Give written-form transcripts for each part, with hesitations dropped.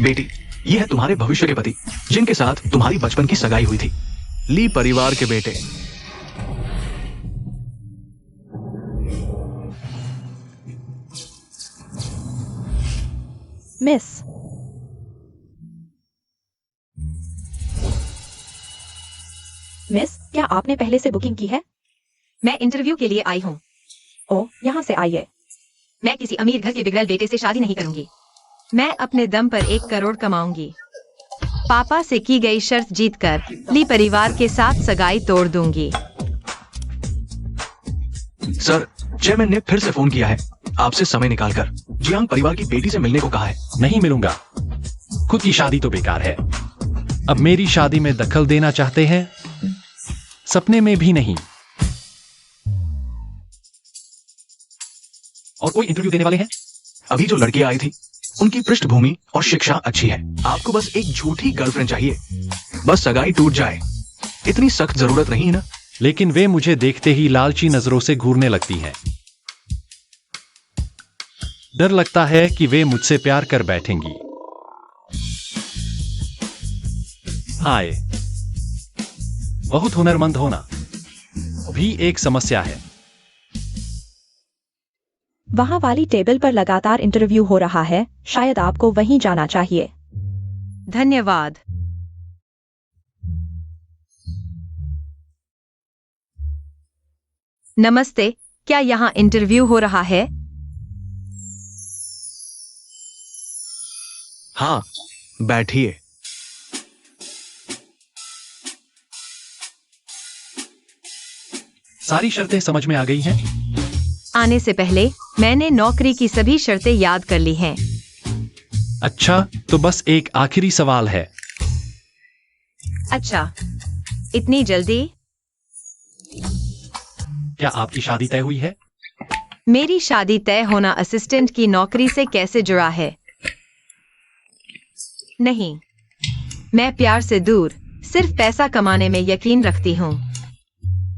बेटी, ये है तुम्हारे भविष्य के पति, जिनके साथ तुम्हारी बचपन की सगाई हुई थी। ली परिवार के बेटे। मिस, क्या आपने पहले से बुकिंग की है? मैं इंटरव्यू के लिए आई हूँ। ओ, यहाँ से आइए। मैं किसी अमीर घर के बिगड़ैल बेटे से शादी नहीं करूंगी। मैं अपने दम पर 1 करोड़ कमाऊंगी। पापा से की गई शर्त जीतकर ली परिवार के साथ सगाई तोड़ दूंगी। सर, चेयरमैन ने फिर से फोन किया है, आपसे समय निकालकर जियांग परिवार की बेटी से मिलने को कहा है। नहीं मिलूंगा। खुद की शादी तो बेकार है। अब मेरी शादी में दखल देना चाहते हैं? सपने में भी नहीं। और कोई इंटरव्यू देने वाले हैं? अभी जो लड़की आई थी, उनकी पृष्ठभूमि और शिक्षा अच्छी है। आपको बस एक झूठी गर्लफ्रेंड चाहिए, बस सगाई टूट जाए। इतनी सख्त जरूरत नहीं है ना? लेकिन वे मुझे देखते ही लालची नजरों से घूरने लगती हैं। डर लगता है कि वे मुझसे प्यार कर बैठेंगी। हाय, बहुत हुनरमंद होना भी एक समस्या है। वहाँ वाली टेबल पर लगातार इंटरव्यू हो रहा है, शायद आपको वहीं जाना चाहिए। धन्यवाद। नमस्ते, क्या यहाँ इंटरव्यू हो रहा है? हाँ, बैठिए। सारी शर्तें समझ में आ गई हैं? आने से पहले मैंने नौकरी की सभी शर्तें याद कर ली हैं। अच्छा, तो बस एक आखिरी सवाल है। अच्छा, इतनी जल्दी? क्या आपकी शादी तय हुई है? मेरी शादी तय होना असिस्टेंट की नौकरी से कैसे जुड़ा है? नहीं, मैं प्यार से दूर सिर्फ पैसा कमाने में यकीन रखती हूँ।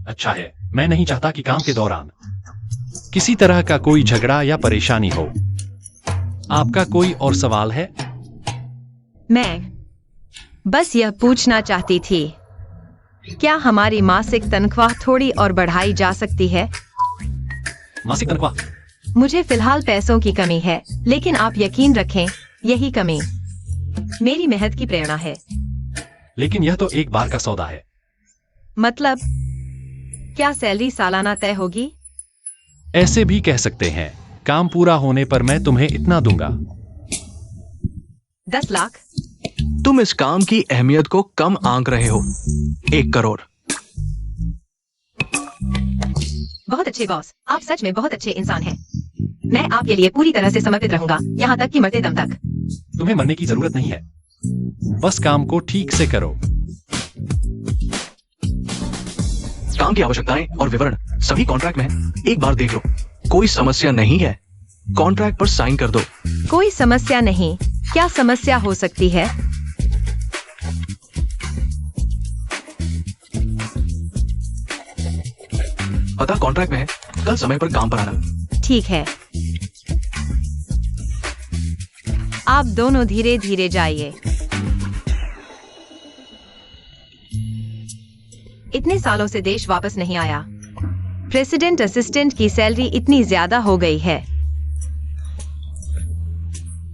अच्छा है, मैं नहीं चाहता कि काम के दौरान किसी तरह का कोई झगड़ा या परेशानी हो। आपका कोई और सवाल है? मैं बस यह पूछना चाहती थी, क्या हमारी मासिक तनख्वाह थोड़ी और बढ़ाई जा सकती है? मासिक तनख्वाह? मुझे फिलहाल पैसों की कमी है, लेकिन आप यकीन रखें, यही कमी मेरी मेहनत की प्रेरणा है। लेकिन यह तो एक बार का सौदा है। मतलब, क्या सैलरी सालाना तय होगी? ऐसे भी कह सकते हैं। काम पूरा होने पर मैं तुम्हें इतना दूंगा। 10 लाख? तुम इस काम की अहमियत को कम आंक रहे हो। 1 करोड़। बहुत अच्छे बॉस, आप सच में बहुत अच्छे इंसान हैं। मैं आपके लिए पूरी तरह से समर्पित रहूंगा, यहाँ तक कि मरते दम तक। तुम्हें मरने की जरूरत नहीं है, बस काम को ठीक से करो। काम की आवश्यकताएं और विवरण सभी कॉन्ट्रैक्ट में है। एक बार देख लो, कोई समस्या नहीं है। कॉन्ट्रैक्ट पर साइन कर दो। कोई समस्या नहीं। क्या समस्या हो सकती है? पता कॉन्ट्रैक्ट में है, कल समय पर काम पर आना। ठीक है। आप दोनों धीरे धीरे जाइए। इतने सालों से देश वापस नहीं आया। प्रेसिडेंट असिस्टेंट की सैलरी इतनी ज्यादा हो गई है।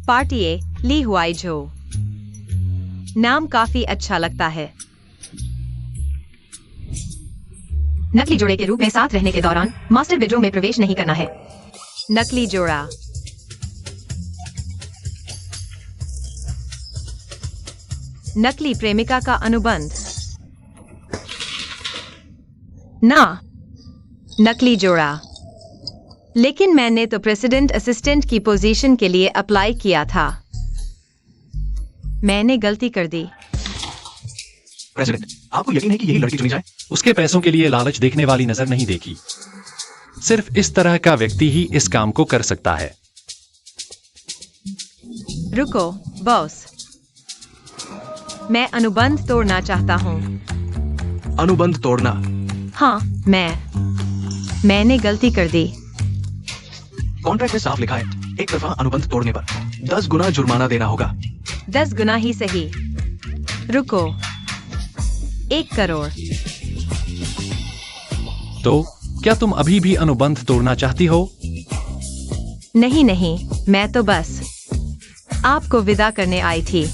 पार्टी ए ली हुआई झो। नाम काफी अच्छा लगता है। नकली जोड़े के रूप में साथ रहने के दौरान मास्टर बेडरूम में प्रवेश नहीं करना है। नकली जोड़ा। नकली प्रेमिका का अनुबंध। ना, नकली जोड़ा। लेकिन मैंने तो प्रेसिडेंट असिस्टेंट की पोजीशन के लिए अप्लाई किया था। मैंने गलती कर दी। प्रेसिडेंट, आपको यकीन है कि यही लड़की चुनी जाए? उसके पैसों के लिए लालच देखने वाली नजर नहीं देखी। सिर्फ इस तरह का व्यक्ति ही इस काम को कर सकता है। रुको बॉस, मैं अनुबंध तोड़ना चाहता हूँ। अनुबंध तोड़ना? हाँ, मैंने गलती कर दी। कॉन्ट्रैक्ट में साफ लिखा है, एक तरफा अनुबंध तोड़ने पर 10 गुना जुर्माना देना होगा। 10 गुना ही सही। रुको, 1 करोड़। तो क्या तुम अभी भी अनुबंध तोड़ना चाहती हो? नहीं नहीं, मैं तो बस आपको विदा करने आई थी।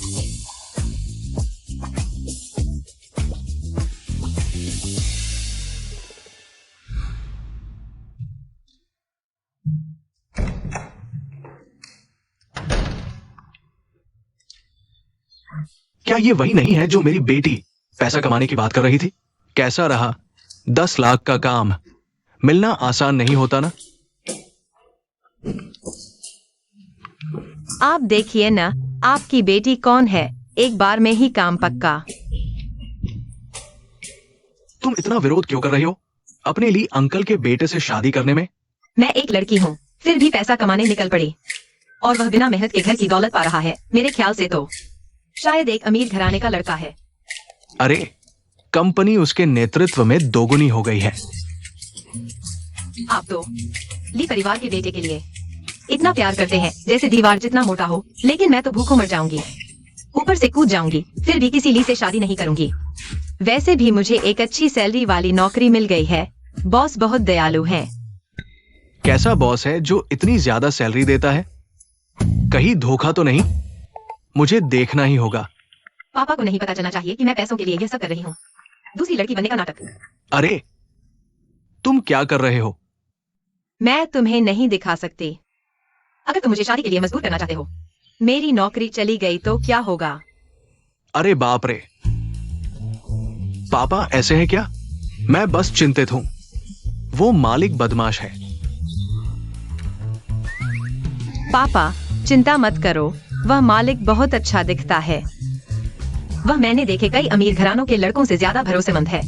क्या ये वही नहीं है जो मेरी बेटी पैसा कमाने की बात कर रही थी? कैसा रहा? 10 लाख का काम मिलना आसान नहीं होता ना। आप देखिए ना, आपकी बेटी कौन है, एक बार में ही काम पक्का। तुम इतना विरोध क्यों कर रही हो अपने लिए अंकल के बेटे से शादी करने में? मैं एक लड़की हूँ, फिर भी पैसा कमाने निकल पड़ी, और वह बिना मेहनत के घर की दौलत पा रहा है। मेरे ख्याल से तो शायद एक अमीर घराने का लड़का है। अरे, कंपनी उसके नेतृत्व में दोगुनी हो गई है। आप तो ली परिवार के बेटे के लिए इतना प्यार करते हैं जैसे दीवार जितना मोटा हो, लेकिन मैं तो भूखों मर जाऊंगी, ऊपर से कूद जाऊंगी, फिर भी किसी ली से शादी नहीं करूंगी। वैसे भी मुझे एक अच्छी सैलरी वाली नौकरी मिल गई है। बॉस बहुत दयालु हैं। कैसा बॉस है जो इतनी ज्यादा सैलरी देता है? कहीं धोखा तो नहीं? मुझे देखना ही होगा। पापा को नहीं पता चलना चाहिए कि मैं पैसों के लिए यह सब कर रही हूँ। दूसरी लड़की बनने का नाटक। अरे, तुम क्या कर रहे हो? मैं तुम्हें नहीं दिखा सकती। अगर तुम मुझे शादी के लिए मजबूर करना चाहते हो, मेरी नौकरी चली गई तो क्या होगा? अरे बाप रे, पापा ऐसे हैं क्या? मैं बस चिंतित हूं। वो मालिक बदमाश है। पापा चिंता मत करो, वह मालिक बहुत अच्छा दिखता है। वह मैंने देखे कई अमीर घरानों के लड़कों से ज्यादा भरोसेमंद है।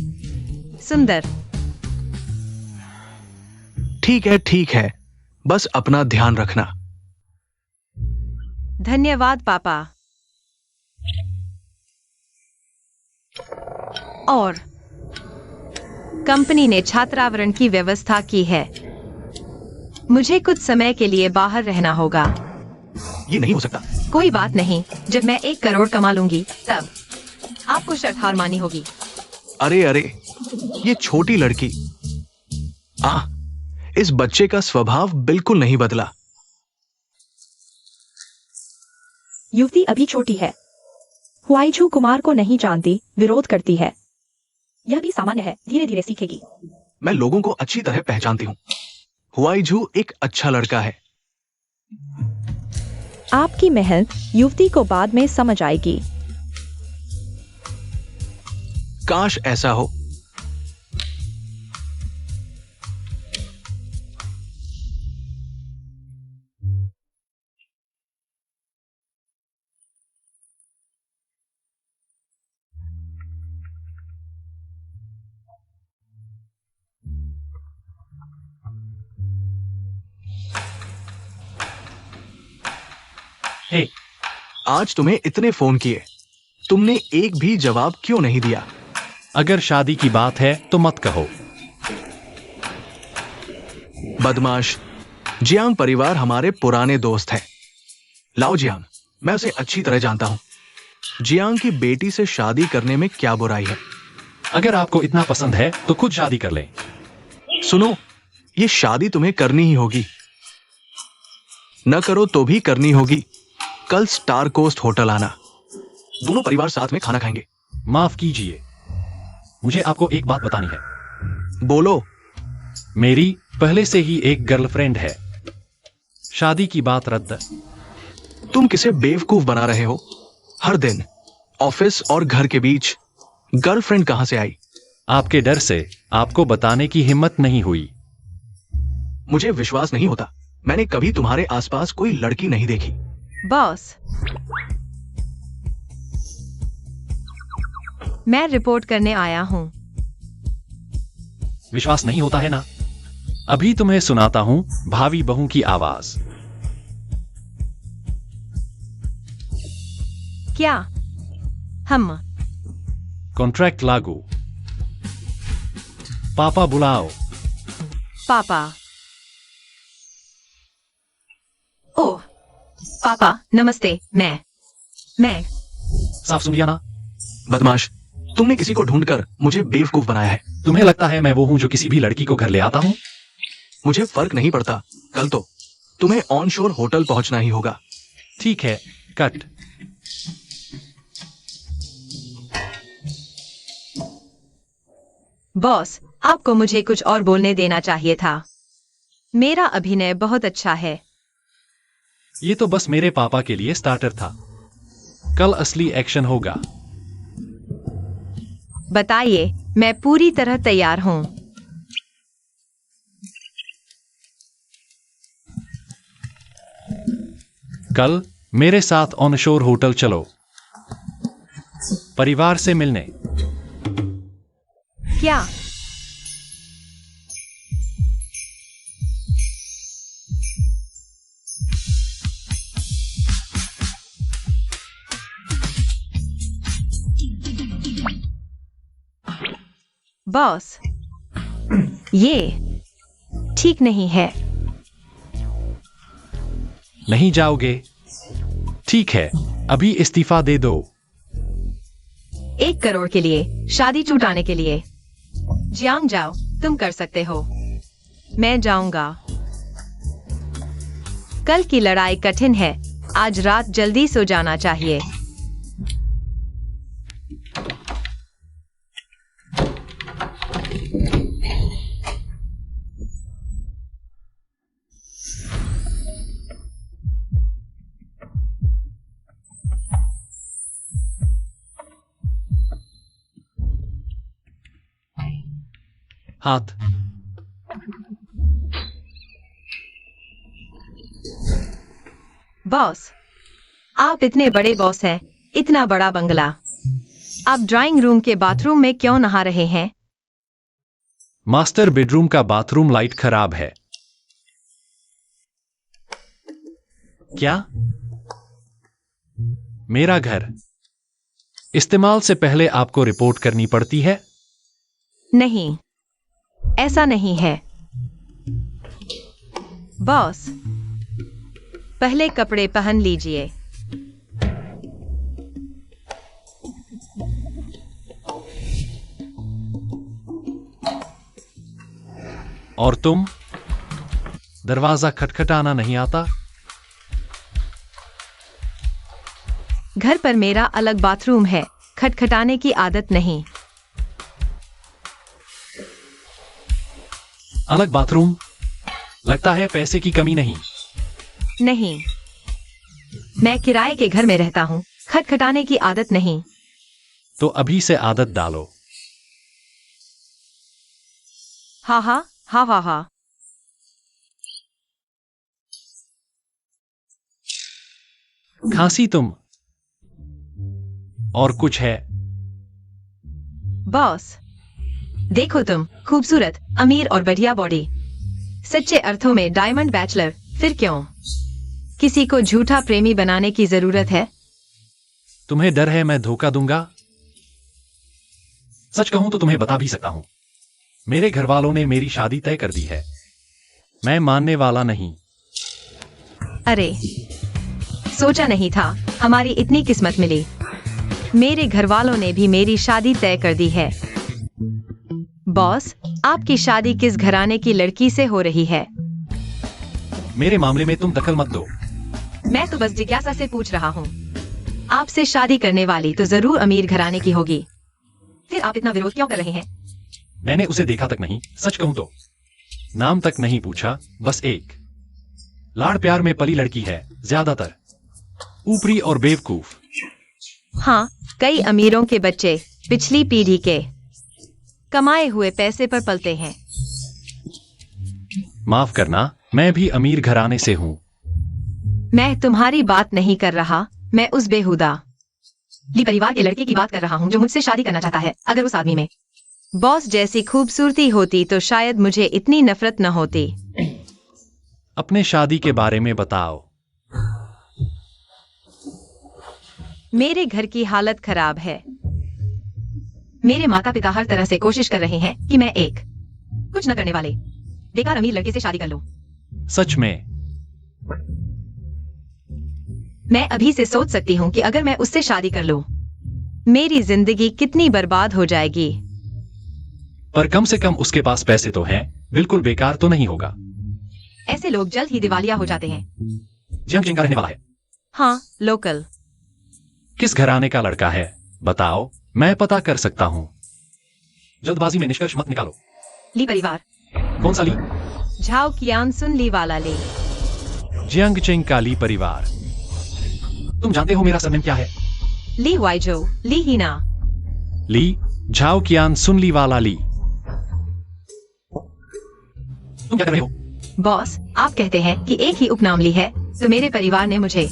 सुंदर। ठीक है, बस अपना ध्यान रखना। धन्यवाद पापा। और कंपनी ने छात्रावरण की व्यवस्था की है। मुझे कुछ समय के लिए बाहर रहना होगा। ये नहीं हो सकता। कोई बात नहीं, जब मैं 1 करोड़ कमा लूंगी तब आपको शर्त हार माननी होगी। अरे, ये छोटी लड़की। इस बच्चे का स्वभाव बिल्कुल नहीं बदला। युवती अभी छोटी है, हुआईझू कुमार को नहीं जानती, विरोध करती है। यह भी सामान्य है, धीरे धीरे सीखेगी। मैं लोगों को अच्छी तरह पहचानती हूँ। हुआईझू एक अच्छा लड़का है। आपकी मेहनत युवती को बाद में समझ आएगी। काश ऐसा हो। हे, आज तुम्हें इतने फोन किए, तुमने एक भी जवाब क्यों नहीं दिया? अगर शादी की बात है तो मत कहो। बदमाश। जियांग परिवार हमारे पुराने दोस्त है। लाओ जियांग, मैं उसे अच्छी तरह जानता हूं। जियांग की बेटी से शादी करने में क्या बुराई है? अगर आपको इतना पसंद है तो खुद शादी कर लें। सुनो, ये शादी तुम्हें करनी ही होगी। न करो तो भी करनी होगी। कल स्टार कोस्ट होटल आना, दोनों परिवार साथ में खाना खाएंगे। माफ कीजिए, मुझे आपको एक बात बतानी है। बोलो। मेरी पहले से ही एक गर्लफ्रेंड है। शादी की बात रद्द। तुम किसे बेवकूफ बना रहे हो? हर दिन ऑफिस और घर के बीच गर्लफ्रेंड कहां से आई? आपके डर से आपको बताने की हिम्मत नहीं हुई। मुझे विश्वास नहीं होता। मैंने कभी तुम्हारे आसपास कोई लड़की नहीं देखी। बॉस, मैं रिपोर्ट करने आया हूं। विश्वास नहीं होता है ना? अभी तुम्हें सुनाता हूं भावी बहू की आवाज। क्या? हम कॉन्ट्रैक्ट लागू। पापा बुलाओ। पापा। ओह, पापा नमस्ते। मैं साफ सुन लिया ना? बदमाश, तुमने किसी को ढूंढकर मुझे बेवकूफ बनाया है। तुम्हें लगता है मैं वो हूँ जो किसी भी लड़की को घर ले आता हूँ? मुझे फर्क नहीं पड़ता, कल तो तुम्हें ऑन शोर होटल पहुंचना ही होगा। ठीक है, कट। बॉस, आपको मुझे कुछ और बोलने देना चाहिए था। मेरा अभिनय बहुत अच्छा है। ये तो बस मेरे पापा के लिए स्टार्टर था। कल असली एक्शन होगा। बताइए, मैं पूरी तरह तैयार हूँ। कल मेरे साथ ऑन शोर होटल चलो, परिवार से मिलने। क्या? बॉस, ये ठीक नहीं है। नहीं जाओगे? ठीक है, अभी इस्तीफा दे दो। 1 करोड़ के लिए, शादी छुटाने के लिए। जियांग जाओ, तुम कर सकते हो। मैं जाऊंगा। कल की लड़ाई कठिन है। आज रात जल्दी सो जाना चाहिए। हाथ। बॉस, आप इतने बड़े बॉस हैं, इतना बड़ा बंगला। आप ड्राइंग रूम के बाथरूम में क्यों नहा रहे हैं? मास्टर बेडरूम का बाथरूम लाइट खराब है। क्या? मेरा घर इस्तेमाल से पहले आपको रिपोर्ट करनी पड़ती है? नहीं, ऐसा नहीं है। बॉस, पहले कपड़े पहन लीजिए। और तुम? दरवाजा खटखटाना नहीं आता? घर पर मेरा अलग बाथरूम है, खटखटाने की आदत नहीं। अलग बाथरूम? लगता है पैसे की कमी नहीं। नहीं, मैं किराए के घर में रहता हूँ, खटखटाने की आदत नहीं। तो अभी से आदत डालो। हा हा हा हा हा। खांसी तुम? और कुछ है? बॉस, देखो तुम, खूबसूरत, अमीर और बढ़िया बॉडी। सच्चे अर्थों में डायमंड बैचलर। फिर क्यों? किसी को झूठा प्रेमी बनाने की जरूरत है? तुम्हें डर है मैं धोखा दूंगा? सच कहूं तो तुम्हें बता भी सकता हूं। मेरे घर वालों ने मेरी शादी तय कर दी है। मैं मानने वाला नहीं। अरे, सोचा नहीं था हमारी इतनी किस्मत मिली। मेरे घर वालों ने भी मेरी शादी तय कर दी है। बॉस, आपकी शादी किस घराने की लड़की से हो रही है? मेरे मामले में तुम दखल मत दो। मैं तो बस जिज्ञासा से पूछ रहा हूँ। आपसे शादी करने वाली तो जरूर अमीर घराने की होगी। फिर आप इतना विरोध क्यों कर रहे हैं? मैंने उसे देखा तक नहीं। सच कहूं तो नाम तक नहीं पूछा। बस एक लाड़ प्यार में पली लड़की है, ज्यादातर ऊपरी और बेवकूफ। हाँ, कई अमीरों के बच्चे पिछली पीढ़ी के कमाए हुए पैसे पर पलते हैं। माफ करना, मैं भी अमीर घराने से हूं। मैं तुम्हारी बात नहीं कर रहा, मैं उस बेहुदा ली परिवार के लड़के की बात कर रहा हूँ जो मुझसे शादी करना चाहता है। अगर उस आदमी में बॉस जैसी खूबसूरती होती तो शायद मुझे इतनी नफरत न होती। अपने शादी के बारे में बताओ। मेरे घर की हालत खराब है। मेरे माता पिता हर तरह से कोशिश कर रहे हैं कि मैं एक कुछ न करने वाले बेकार अमीर लड़के से शादी कर लूं। सच में? मैं अभी से सोच सकती हूँ कि अगर मैं उससे शादी कर लूं, मेरी जिंदगी कितनी बर्बाद हो जाएगी। पर कम से कम उसके पास पैसे तो हैं, बिल्कुल बेकार तो नहीं होगा। ऐसे लोग जल्द ही दिवालिया हो जाते हैं। जियांगजिंग का रहने वाला है। हाँ, लोकल। किस घराने का लड़का है बताओ, मैं पता कर सकता हूँ। जल्दबाजी में निष्कर्ष मत निकालो। ली परिवार। कौन सा ली? झाओ कियान सुन ली वाला ली। जियांगजिंग का ली परिवार। तुम जानते हो मेरा सरनेम क्या है? ली हुआइजो, ली हीना। ली, झाओ कियान सुन ली वाला ली। तुम क्या कर रहे हो? बॉस, आप कहते हैं कि एक ही उपनाम ली है, तो मेरे परिवार ने मुझे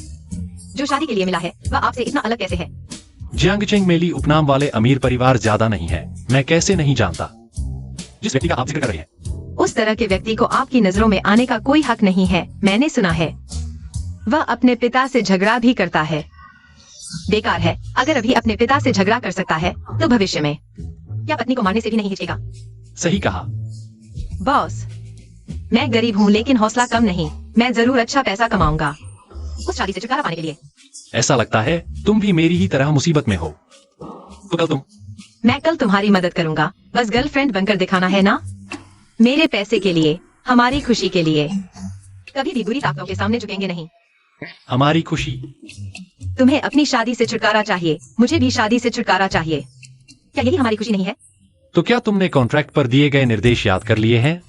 जो शादी के लिए मिला है वह आपसे इतना अलग कैसे है? जियांगजिंग में ली उपनाम वाले अमीर परिवार ज्यादा नहीं है। मैं कैसे नहीं जानता। जिस व्यक्ति का आप जिक्र कर रहे हैं, उस तरह के व्यक्ति को आपकी नजरों में आने का कोई हक नहीं है। मैंने सुना है वह अपने पिता से झगड़ा भी करता है। बेकार है। अगर अभी अपने पिता से झगड़ा कर सकता है तो भविष्य में क्या पत्नी को मारने से भी नहीं हिचकेगा? सही कहा। बॉस, मैं गरीब हूँ लेकिन हौसला कम नहीं। मैं जरूर अच्छा पैसा कमाऊंगा उस शादी से छुटकारा पाने के लिए। ऐसा लगता है तुम भी मेरी ही तरह मुसीबत में हो। तो कल मैं कल तुम्हारी मदद करूंगा। बस गर्लफ्रेंड बनकर दिखाना है ना? मेरे पैसे के लिए, हमारी खुशी के लिए। कभी भी बुरी ताकतों के सामने झुकेंगे नहीं। हमारी खुशी। तुम्हें अपनी शादी से छुटकारा चाहिए, मुझे भी शादी से छुटकारा चाहिए। क्या यही हमारी खुशी नहीं है? तो क्या तुमने कॉन्ट्रैक्ट पर दिए गए निर्देश याद कर लिए हैं?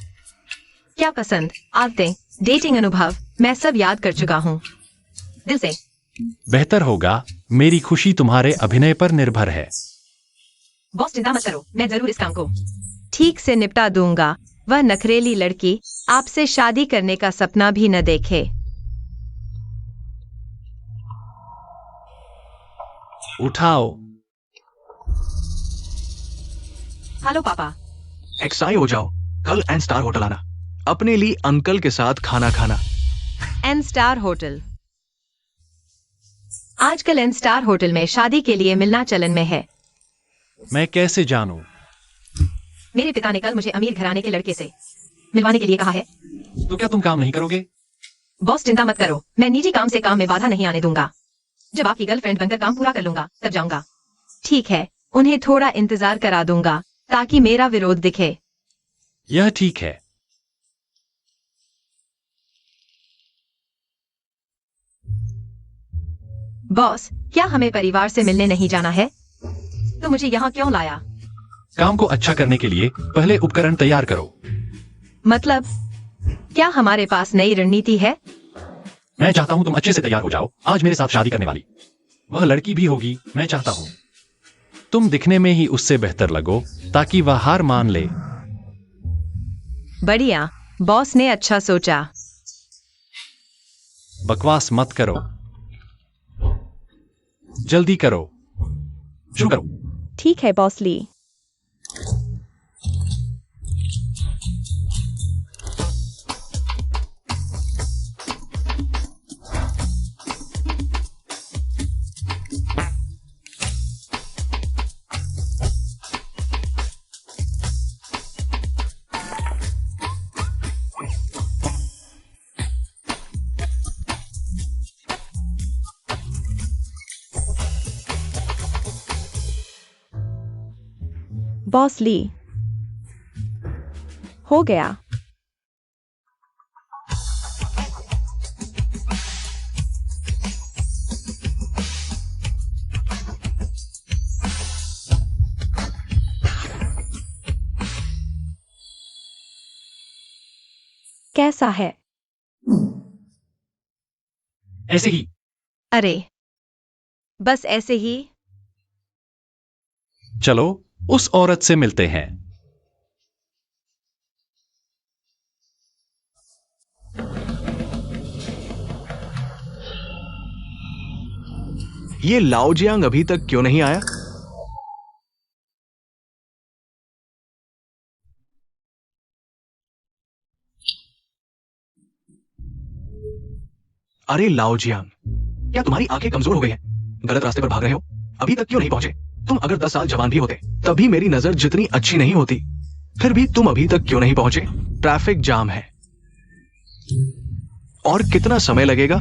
क्या पसंद, आदतें, डेटिंग अनुभव, मैं सब याद कर चुका हूँ दिल से। बेहतर होगा। मेरी खुशी तुम्हारे अभिनय पर निर्भर है। बॉस, चिंता मत करो, मैं जरूर इस काम को ठीक से निपटा दूंगा। वह नखरेली लड़की आपसे शादी करने का सपना भी न देखे। उठाओ। हेलो पापा। एक्साई हो जाओ। कल एन स्टार होटल आना, अपने लिए अंकल के साथ खाना खाना। N star hotel. आजकल एन स्टार होटल में शादी के लिए मिलना चलन में है। मैं कैसे जानूं? मेरे पिता ने कल मुझे अमीर घराने के लड़के से मिलवाने के लिए कहा है। तो क्या तुम काम नहीं करोगे? बॉस, चिंता मत करो, मैं निजी काम से काम में बाधा नहीं आने दूंगा। जब आपकी गर्लफ्रेंड बनकर काम पूरा कर लूंगा तब जाऊंगा। ठीक है, उन्हें थोड़ा इंतजार करा दूंगा ताकि मेरा विरोध दिखे। यह ठीक है। बॉस, क्या हमें परिवार से मिलने नहीं जाना है? तो मुझे यहाँ क्यों लाया? काम को अच्छा करने के लिए पहले उपकरण तैयार करो। मतलब क्या हमारे पास नई रणनीति है? मैं चाहता हूं तुम अच्छे से तैयार हो जाओ। आज मेरे साथ शादी करने वाली वह लड़की भी होगी। मैं चाहता हूं तुम दिखने में ही उससे बेहतर लगो ताकि वह हार मान ले। बढ़िया, बॉस ने अच्छा सोचा। बकवास मत करो, जल्दी करो। शुरू करो। ठीक है बॉस ली। बॉस ली, हो गया। कैसा है? ऐसे ही। अरे, बस ऐसे ही। चलो उस औरत से मिलते हैं। ये लाओ जियांग अभी तक क्यों नहीं आया? अरे लाओ जियांग, क्या तुम्हारी आंखें कमजोर हो गई हैं? गलत रास्ते पर भाग रहे हो? अभी तक क्यों नहीं पहुंचे? तुम अगर 10 साल जवान भी होते तभी मेरी नजर जितनी अच्छी नहीं होती। फिर भी तुम अभी तक क्यों नहीं पहुंचे? ट्रैफिक जाम है। और कितना समय लगेगा?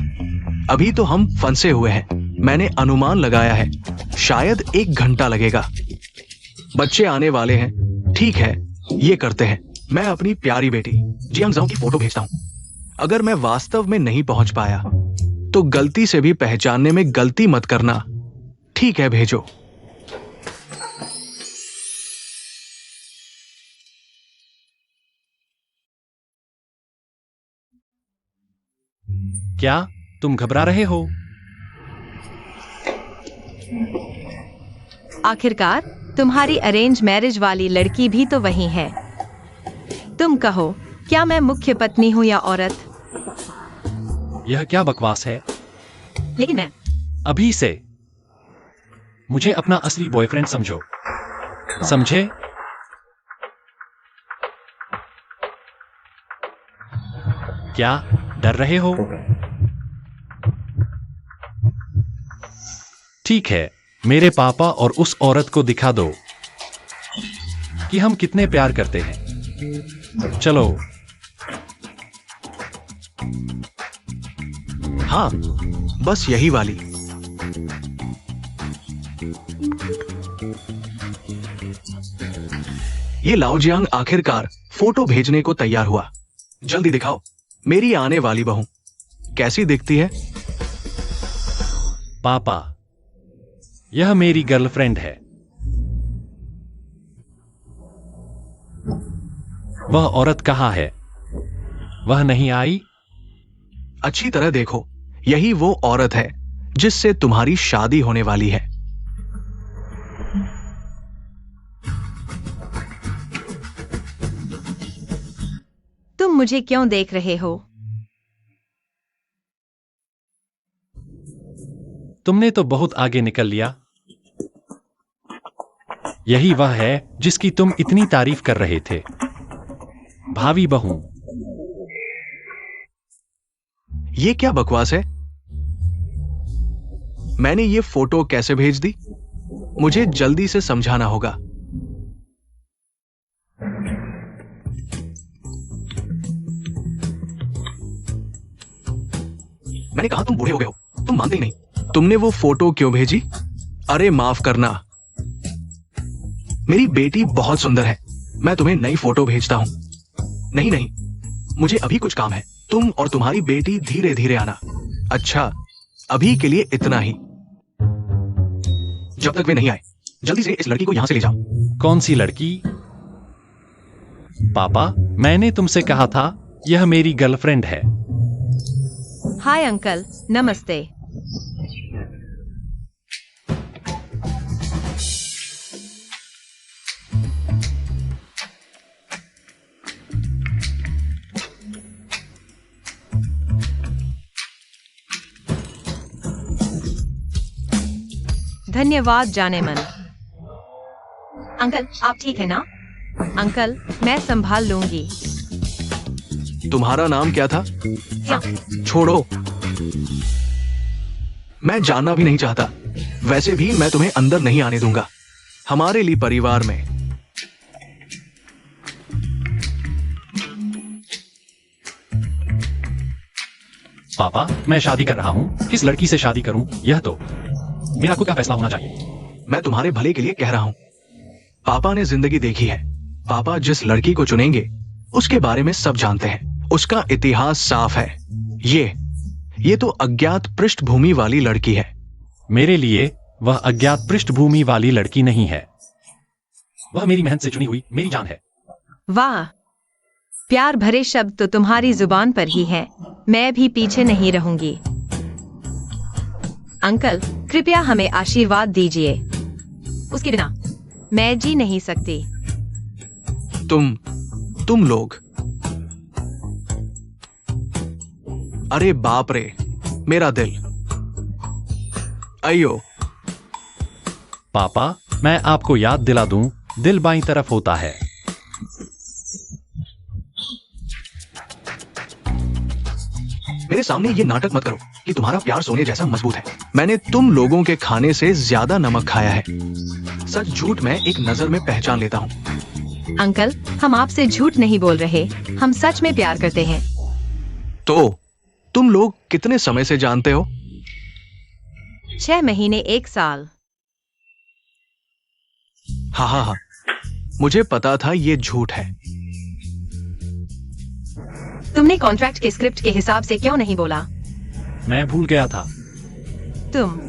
अभी तो हम फंसे हुए हैं। मैंने अनुमान लगाया है, शायद 1 घंटा लगेगा। बच्चे आने वाले हैं। ठीक है, ये करते हैं। मैं अपनी प्यारी बेटी जियांगजाओ की फोटो भेजता हूं। अगर मैं वास्तव में नहीं पहुंच पाया तो गलती से भी पहचानने में गलती मत करना। ठीक है, भेजो। क्या तुम घबरा रहे हो? आखिरकार तुम्हारी अरेंज मैरिज वाली लड़की भी तो वही है। तुम कहो, क्या मैं मुख्य पत्नी हूँ या औरत? यह क्या बकवास है? लेकिन मैं अभी से मुझे अपना असली बॉयफ्रेंड समझो, समझे? क्या डर रहे हो? ठीक है, मेरे पापा और उस औरत को दिखा दो कि हम कितने प्यार करते हैं। चलो। हाँ, बस यही वाली। ये लाओजियांग आखिरकार फोटो भेजने को तैयार हुआ। जल्दी दिखाओ, मेरी आने वाली बहू कैसी दिखती है? पापा, यह मेरी गर्लफ्रेंड है। वह औरत कहाँ है? वह नहीं आई? अच्छी तरह देखो, यही वो औरत है जिससे तुम्हारी शादी होने वाली है। तुम मुझे क्यों देख रहे हो? तुमने तो बहुत आगे निकल लिया। यही वह है जिसकी तुम इतनी तारीफ कर रहे थे, भावी बहू। ये क्या बकवास है? मैंने ये फोटो कैसे भेज दी? मुझे जल्दी से समझाना होगा। मैंने कहा तुम बूढ़े हो गए हो, तुम मानते ही नहीं। तुमने वो फोटो क्यों भेजी? अरे माफ करना, मेरी बेटी बहुत सुंदर है। मैं तुम्हें नई फोटो भेजता हूं। नहीं नहीं, मुझे अभी कुछ काम है। तुम और तुम्हारी बेटी धीरे धीरे आना। अच्छा, अभी के लिए इतना ही। जब तक वे नहीं आए, जल्दी से इस लड़की को यहां से ले जाओ। कौन सी लड़की? पापा, मैंने तुमसे कहा था यह मेरी गर्लफ्रेंड है। हाय अंकल, नमस्ते। धन्यवाद जाने मन। अंकल, आप ठीक है ना? अंकल, मैं संभाल लूंगी। तुम्हारा नाम क्या था? हाँ। छोड़ो, मैं जानना भी नहीं चाहता। वैसे भी मैं तुम्हें अंदर नहीं आने दूंगा। हमारे लिए परिवार में पापा, मैं शादी कर रहा हूँ। किस लड़की से शादी करूँ, यह तो मेरा खुद का फैसला होना चाहिए। मैं तुम्हारे भले के लिए कह रहा हूं। पापा ने जिंदगी देखी है। पापा जिस लड़की को चुनेंगे उसके बारे में सब जानते हैं। उसका इतिहास साफ है। ये तो अज्ञात पृष्ठभूमि वाली लड़की है। मेरे लिए वह अज्ञात पृष्ठभूमि वाली लड़की नहीं है। वह मेरी मेहनत से चुनी हुई मेरी जान है। वाह, प्यार भरे शब्द तो तुम्हारी जुबान पर ही है। मैं भी पीछे नहीं रहूंगी। अंकल, कृपया हमें आशीर्वाद दीजिए। उसके बिना मैं जी नहीं सकती। तुम लोग, अरे बाप रे, मेरा दिल। अयो। पापा, मैं आपको याद दिला दूं, दिल बाईं तरफ होता है। मेरे सामने ये नाटक मत करो कि तुम्हारा प्यार सोने जैसा मजबूत है। मैंने तुम लोगों के खाने से ज्यादा नमक खाया है। सच झूठ मैं एक नजर में पहचान लेता हूँ। अंकल, हम आपसे झूठ नहीं बोल रहे। हम सच में प्यार करते हैं। तो तुम लोग कितने समय से जानते हो? 6 महीने 1 साल। हाँ हाँ हाँ, मुझे पता था ये झूठ है। तुमने कॉन्ट्रैक्ट के स्क्रिप्ट के हिसाब से क्यों नहीं बोला? मैं भूल गया था। तुम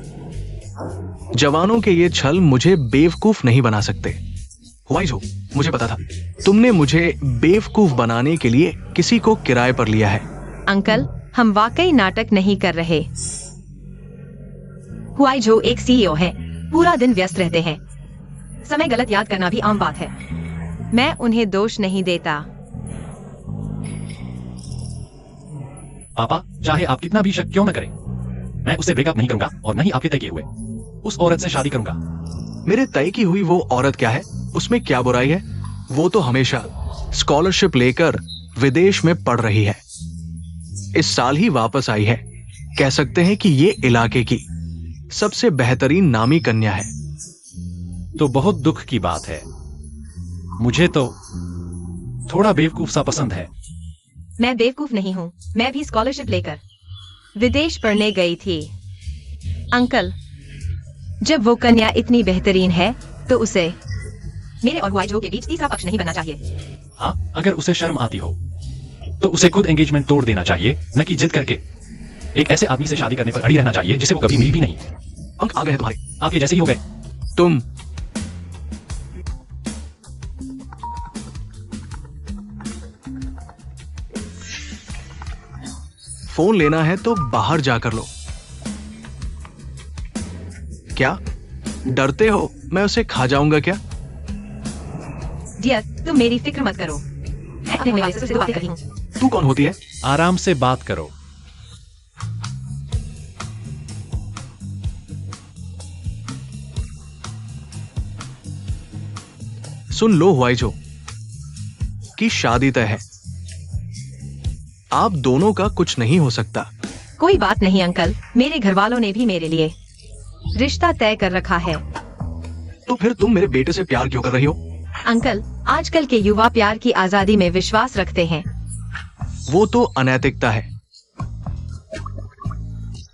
जवानों के ये छल मुझे बेवकूफ नहीं बना सकते। हुआइझो, मुझे पता था तुमने मुझे बेवकूफ बनाने के लिए किसी को किराए पर लिया है। अंकल, हम वाकई नाटक नहीं कर रहे। हुआइझो एक सीईओ है, पूरा दिन व्यस्त रहते हैं। समय गलत याद करना भी आम बात है। मैं उन्हें दोष नहीं देता। पापा, चाहे आप कितना भी शक क्यों न करें, मैं उससे ब्रेकअप नहीं करूंगा और न ही आपके तय किए हुए उस औरत से शादी करूंगा। मेरे तय की हुई वो औरत क्या है? उसमें क्या बुराई है? वो तो हमेशा स्कॉलरशिप लेकर विदेश में पढ़ रही है। इस साल ही वापस आई है। कह सकते हैं कि ये इलाके की सबसे बेहतरीन नामी कन्या है। तो बहुत दुख की बात है। मुझे तो थोड़ा बेवकूफ सा पसंद है। मैं बेवकूफ नहीं हूँ। मैं भी स्कॉलरशिप लेकर विदेश पढ़ने गई थी। अंकल, जब वो कन्या इतनी बेहतरीन है तो उसे मेरे और हुआइझो के बीच तीसरा पक्ष नहीं बनना चाहिए। हाँ, अगर उसे शर्म आती हो तो उसे खुद एंगेजमेंट तोड़ देना चाहिए, न कि जिद करके एक ऐसे आदमी से शादी करने पर अड़ी रहना चाहिए जिसे वो कभी मिली भी नहीं। अंक आ गए हैं तुम्हारे। आपके जैसे ही हो गए। तुम फोन लेना है तो बाहर जाकर लो। क्या डरते हो मैं उसे खा जाऊंगा क्या? डियर, तुम मेरी फिक्र मत करो। मैं अपने मोबाइल से बात कर रही हूँ। तू कौन होती है? आराम से बात करो। सुन लो हुआइझो की शादी तय है। आप दोनों का कुछ नहीं हो सकता। कोई बात नहीं अंकल, मेरे घर वालों ने भी मेरे लिए रिश्ता तय कर रखा है। तो फिर तुम मेरे बेटे से प्यार क्यों कर रही हो? अंकल, आजकल के युवा प्यार की आजादी में विश्वास रखते हैं। वो तो अनैतिकता है।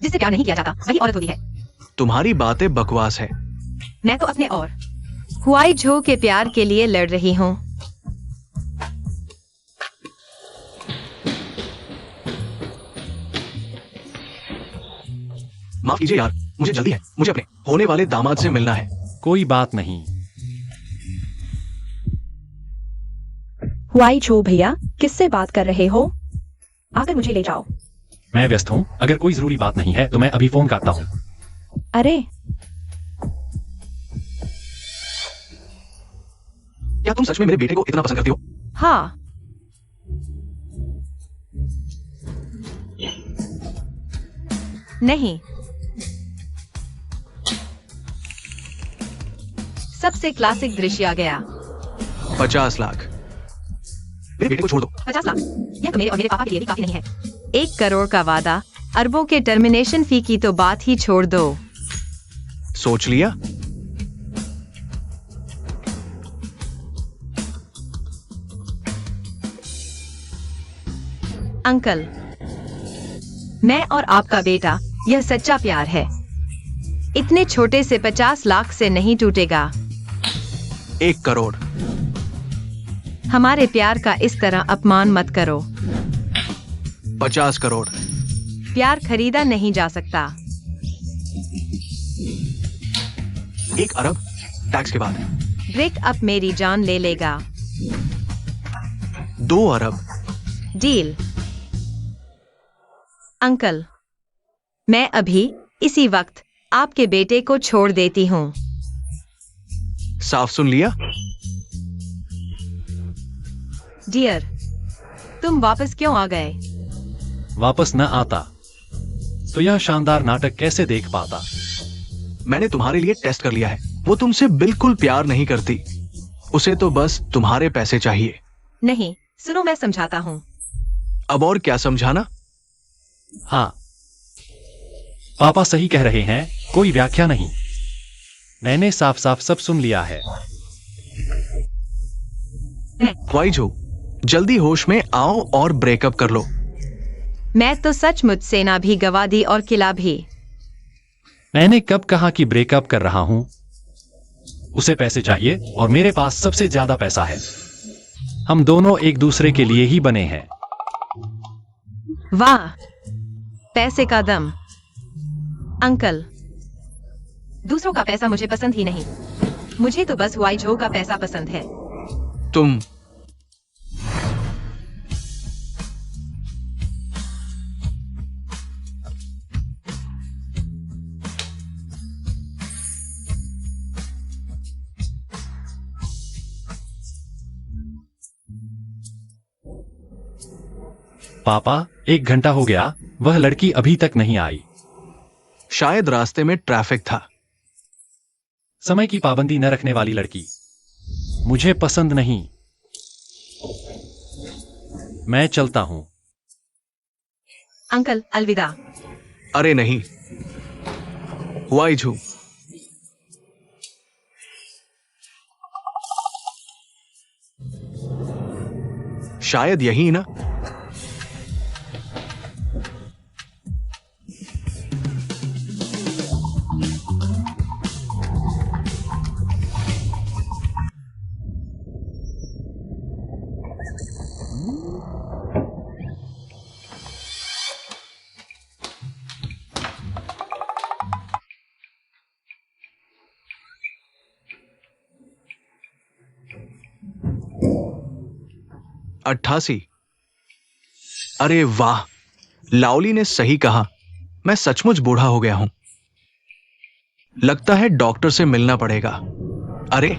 जिससे प्यार नहीं किया जाता वही औरत होती है। तुम्हारी बातें बकवास है। मैं तो अपने और हुआइझो के प्यार के लिए लड़ रही हूँ। माफ कीजिए यार, मुझे जल्दी है। मुझे अपने होने वाले दामाद से मिलना है। कोई बात नहीं। हुआइझो भैया, किससे बात कर रहे हो? आकर मुझे ले जाओ। मैं व्यस्त हूँ। अगर कोई जरूरी बात नहीं है तो मैं अभी फोन काटता हूँ। अरे, क्या तुम सच में मेरे बेटे को इतना पसंद करती हो? हाँ। नहीं। सबसे क्लासिक दृश्य आ गया। 50 लाख। मेरे बेटे को छोड़ दो। 50 लाख? यह तो मेरे और मेरे पापा के लिए भी काफी नहीं है। 1 करोड़ का वादा, अरबों के टर्मिनेशन फी की तो बात ही छोड़ दो। सोच लिया? अंकल, मैं और आपका बेटा, यह सच्चा प्यार है। इतने छोटे से 50 लाख से नहीं टूटेगा। 1 करोड़। हमारे प्यार का इस तरह अपमान मत करो। 50 करोड़। प्यार खरीदा नहीं जा सकता। 1 अरब टैक्स के बाद। ब्रेकअप मेरी जान ले लेगा। 2 अरब। डील। अंकल, मैं अभी इसी वक्त आपके बेटे को छोड़ देती हूँ। साफ सुन लिया? डियर, तुम वापस क्यों आ गए? वापस न आता तो यह शानदार नाटक कैसे देख पाता। मैंने तुम्हारे लिए टेस्ट कर लिया है। वो तुमसे बिल्कुल प्यार नहीं करती। उसे तो बस तुम्हारे पैसे चाहिए। नहीं, सुनो, मैं समझाता हूँ। अब और क्या समझाना? हाँ, पापा सही कह रहे हैं, कोई व्याख्या नहीं। मैंने साफ साफ सब सुन लिया है। हुआइझो, जल्दी होश में आओ और ब्रेकअप कर लो। मैं तो सचमुच सेना भी गवा दी और किला भी। मैंने कब कहा कि ब्रेकअप कर रहा हूं? उसे पैसे चाहिए और मेरे पास सबसे ज्यादा पैसा है। हम दोनों एक दूसरे के लिए ही बने हैं। वाह, पैसे का दम। अंकल, दूसरों का पैसा मुझे पसंद ही नहीं। मुझे तो बस हुआई झो का पैसा पसंद है। तुम पापा, 1 घंटा हो गया, वह लड़की अभी तक नहीं आई। शायद रास्ते में ट्रैफिक था। समय की पाबंदी न रखने वाली लड़की मुझे पसंद नहीं। मैं चलता हूं। अंकल, अलविदा। अरे नहीं, हुआई झू। शायद यही ना। अट्ठासी। अरे वाह, लाओली ने सही कहा। मैं सचमुच बूढ़ा हो गया हूं। लगता है डॉक्टर से मिलना पड़ेगा। अरे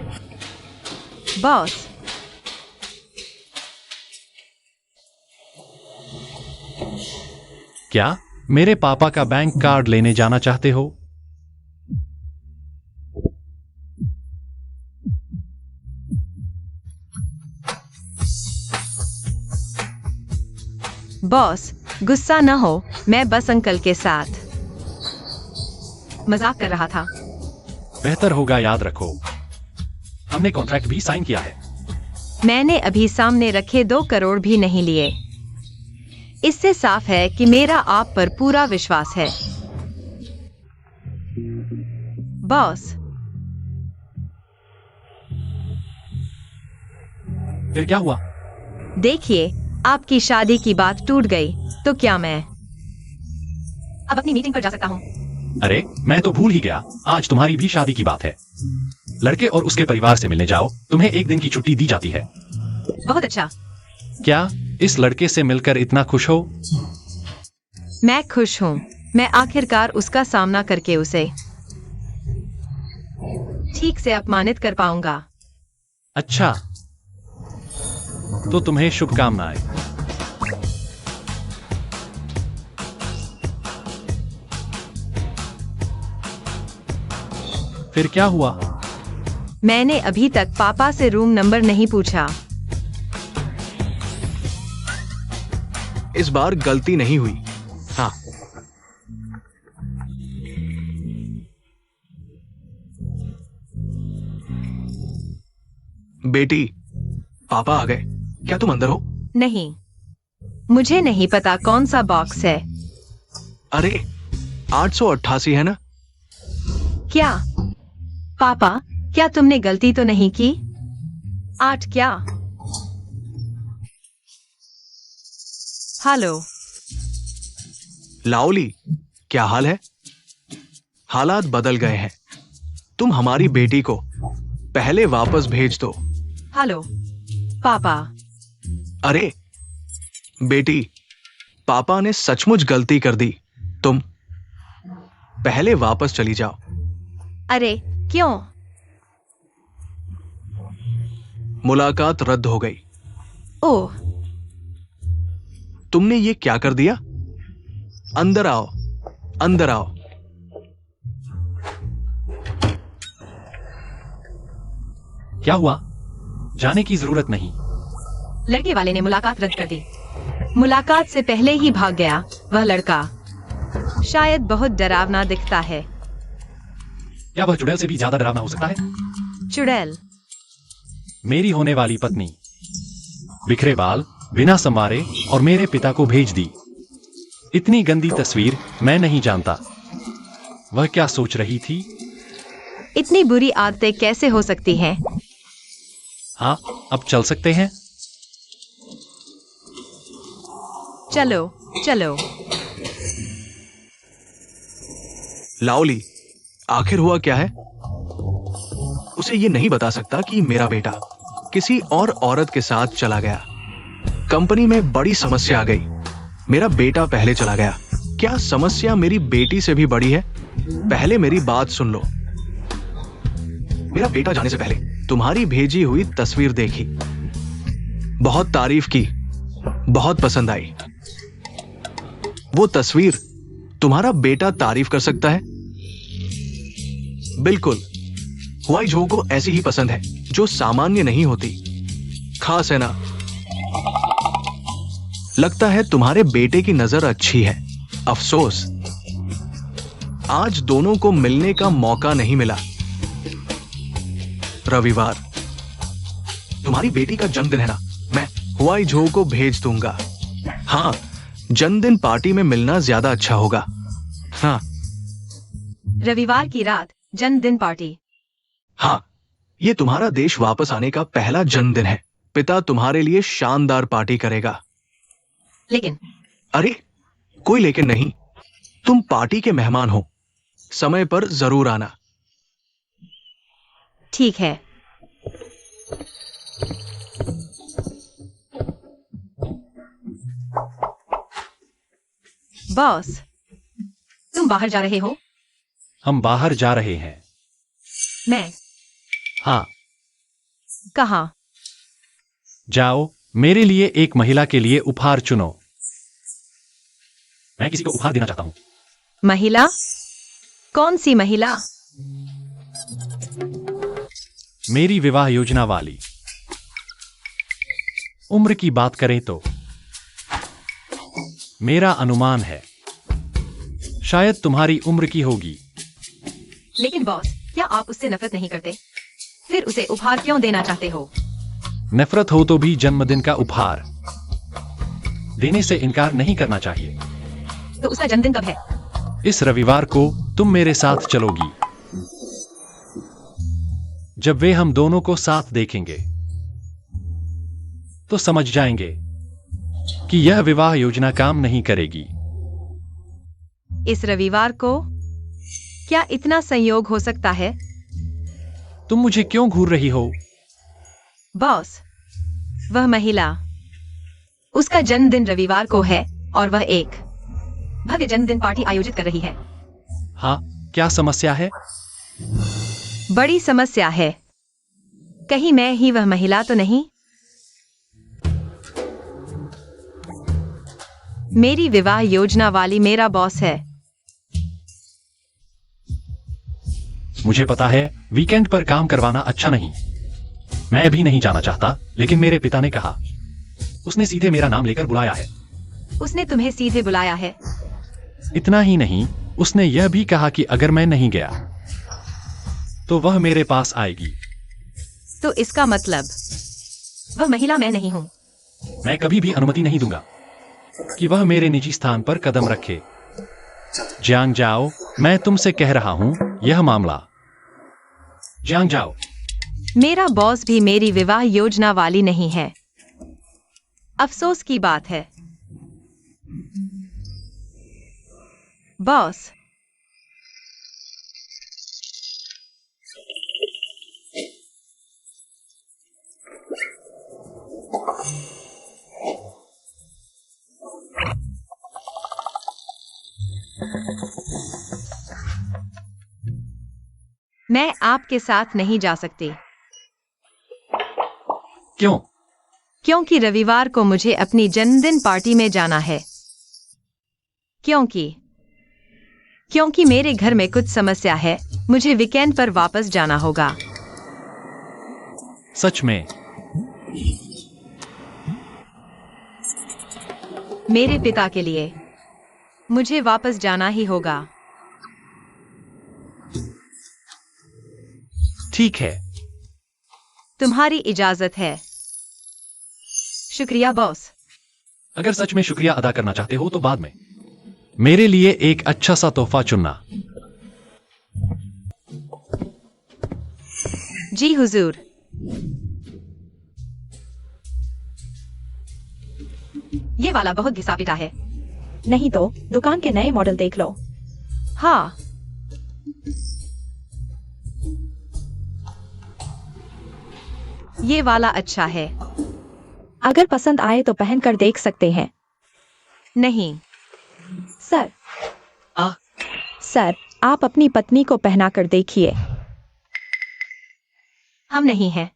बॉस, क्या मेरे पापा का बैंक कार्ड लेने जाना चाहते हो? बॉस, गुस्सा न हो, मैं बस अंकल के साथ मजाक कर रहा था। बेहतर होगा याद रखो, हमने कॉन्ट्रैक्ट भी साइन किया है। मैंने अभी सामने रखे 2 करोड़ भी नहीं लिए। इससे साफ है कि मेरा आप पर पूरा विश्वास है। बॉस, फिर क्या हुआ? देखिए, आपकी शादी की बात टूट गई, तो क्या मैं अब अपनी मीटिंग पर जा सकता हूँ? अरे, मैं तो भूल ही गया, आज तुम्हारी भी शादी की बात है। लड़के और उसके परिवार से मिलने जाओ, तुम्हें 1 दिन की छुट्टी दी जाती है। बहुत अच्छा। क्या इस लड़के से मिलकर इतना खुश हो? मैं खुश हूँ। मैं आखिरकार उसका सामना करके उसे ठीक से अपमानित कर पाऊंगा। अच्छा, तो तुम्हें शुभकामनाएं। फिर क्या हुआ? मैंने अभी तक पापा से रूम नंबर नहीं पूछा। इस बार गलती नहीं हुई। हाँ, बेटी, पापा आ गए। क्या तुम अंदर हो? नहीं, मुझे नहीं पता कौन सा बॉक्स है। अरे 888 है ना? क्या पापा, क्या तुमने गलती तो नहीं की? 8 क्या? हेलो लाओली, क्या हाल है? हालात बदल गए हैं। तुम हमारी बेटी को पहले वापस भेज दो। हेलो पापा। अरे बेटी, पापा ने सचमुच गलती कर दी। तुम पहले वापस चली जाओ। अरे क्यों? मुलाकात रद्द हो गई। ओह, तुमने ये क्या कर दिया? अंदर आओ, अंदर आओ। क्या हुआ? जाने की जरूरत नहीं। लड़के वाले ने मुलाकात रद्द कर दी। मुलाकात से पहले ही भाग गया। वह लड़का शायद बहुत डरावना दिखता है। क्या वह चुड़ैल से भी ज्यादा डरावना हो सकता है? चुड़ैल? मेरी होने वाली पत्नी बिखरे बाल, बिना संवारे और मेरे पिता को भेज दी। इतनी गंदी तस्वीर मैं नहीं जानता। वह क्या सोच रही थी? इतनी बुरी आदतें कैसे हो सकती हैं? हाँ, अब चल सकते हैं। चलो चलो। लाओली, आखिर हुआ क्या है? उसे ये नहीं बता सकता कि मेरा बेटा किसी और औरत के साथ चला गया। कंपनी में बड़ी समस्या आ गई। मेरा बेटा पहले चला गया। क्या समस्या मेरी बेटी से भी बड़ी है? पहले मेरी बात सुन लो। मेरा बेटा जाने से पहले तुम्हारी भेजी हुई तस्वीर देखी, बहुत तारीफ की, बहुत पसंद आई। वो तस्वीर तुम्हारा बेटा तारीफ कर सकता है? बिल्कुल। हुआई झो को ऐसी ही पसंद है जो सामान्य नहीं होती, खास है ना? लगता है तुम्हारे बेटे की नजर अच्छी है। अफसोस, आज दोनों को मिलने का मौका नहीं मिला। रविवार तुम्हारी बेटी का जन्मदिन है ना? मैं हुआई झो को भेज दूंगा। हाँ, जन्मदिन पार्टी में मिलना ज्यादा अच्छा होगा। हाँ रविवार की रात जन्मदिन पार्टी। हाँ, ये तुम्हारा देश वापस आने का पहला जन्मदिन है। पिता तुम्हारे लिए शानदार पार्टी करेगा। लेकिन अरे, कोई लेकिन नहीं। तुम पार्टी के मेहमान हो। समय पर जरूर आना। ठीक है। बॉस, तुम बाहर जा रहे हो? हम बाहर जा रहे हैं। मैं? हाँ, कहाँ? जाओ, मेरे लिए एक महिला के लिए उपहार चुनो। मैं किसी को उपहार देना चाहता हूँ। महिला? कौन सी महिला? मेरी विवाह योजना वाली। उम्र की बात करें तो मेरा अनुमान है शायद तुम्हारी उम्र की होगी। लेकिन बॉस, क्या आप उससे नफरत नहीं करते? फिर उसे उपहार क्यों देना चाहते हो? नफरत हो तो भी जन्मदिन का उपहार देने से इनकार नहीं करना चाहिए। तो उसका जन्मदिन कब है? इस रविवार को तुम मेरे साथ चलोगी। जब वे हम दोनों को साथ देखेंगे तो समझ जाएंगे कि यह विवाह योजना काम नहीं करेगी। इस रविवार को? क्या इतना संयोग हो सकता है? तुम मुझे क्यों घूर रही हो? बॉस, वह महिला, उसका जन्मदिन रविवार को है और वह एक भव्य जन्मदिन पार्टी आयोजित कर रही है। हाँ, क्या समस्या है? बड़ी समस्या है। कहीं मैं ही वह महिला तो नहीं? मेरी विवाह योजना वाली मेरा बॉस है। मुझे पता है वीकेंड पर काम करवाना अच्छा नहीं। मैं भी नहीं जाना चाहता, लेकिन मेरे पिता ने कहा। उसने सीधे मेरा नाम लेकर बुलाया है। उसने तुम्हें सीधे बुलाया है? इतना ही नहीं, उसने यह भी कहा कि अगर मैं नहीं गया तो वह मेरे पास आएगी। तो इसका मतलब वह महिला मैं नहीं हूं। मैं कभी भी अनुमति नहीं दूंगा कि वह मेरे निजी स्थान पर कदम रखे। जियांग जाओ, मैं तुमसे कह रहा हूं, यह मामला। जियांग जाओ। मेरा बॉस भी मेरी विवाह योजना वाली नहीं है। अफसोस की बात है। बॉस, मैं आपके साथ नहीं जा सकती। क्यों? क्योंकि रविवार को मुझे अपनी जन्मदिन पार्टी में जाना है। क्योंकि मेरे घर में कुछ समस्या है। मुझे वीकेंड पर वापस जाना होगा। सच में? मेरे पिता के लिए मुझे वापस जाना ही होगा। ठीक है। तुम्हारी इजाजत है। शुक्रिया बॉस। अगर सच में शुक्रिया अदा करना चाहते हो तो बाद में। मेरे लिए एक अच्छा सा तोहफा चुनना। जी हुजूर। ये वाला बहुत घिसा पिटा है। नहीं तो दुकान के नए मॉडल देख लो। हाँ, ये वाला अच्छा है। अगर पसंद आए तो पहन कर देख सकते हैं। नहीं। सर आ? सर, आप अपनी पत्नी को पहना कर देखिए। हम नहीं हैं।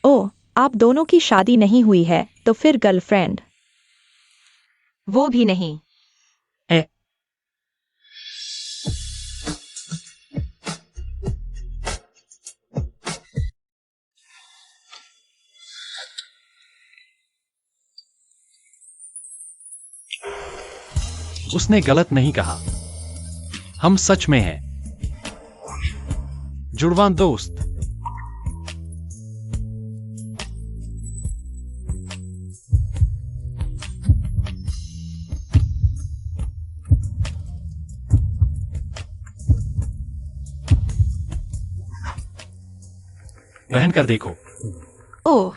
ओह, आप दोनों की शादी नहीं हुई है तो फिर गर्लफ्रेंड? वो भी नहीं। उसने गलत नहीं कहा। हम सच में हैं जुड़वां दोस्त। पहन कर देखो। ओह,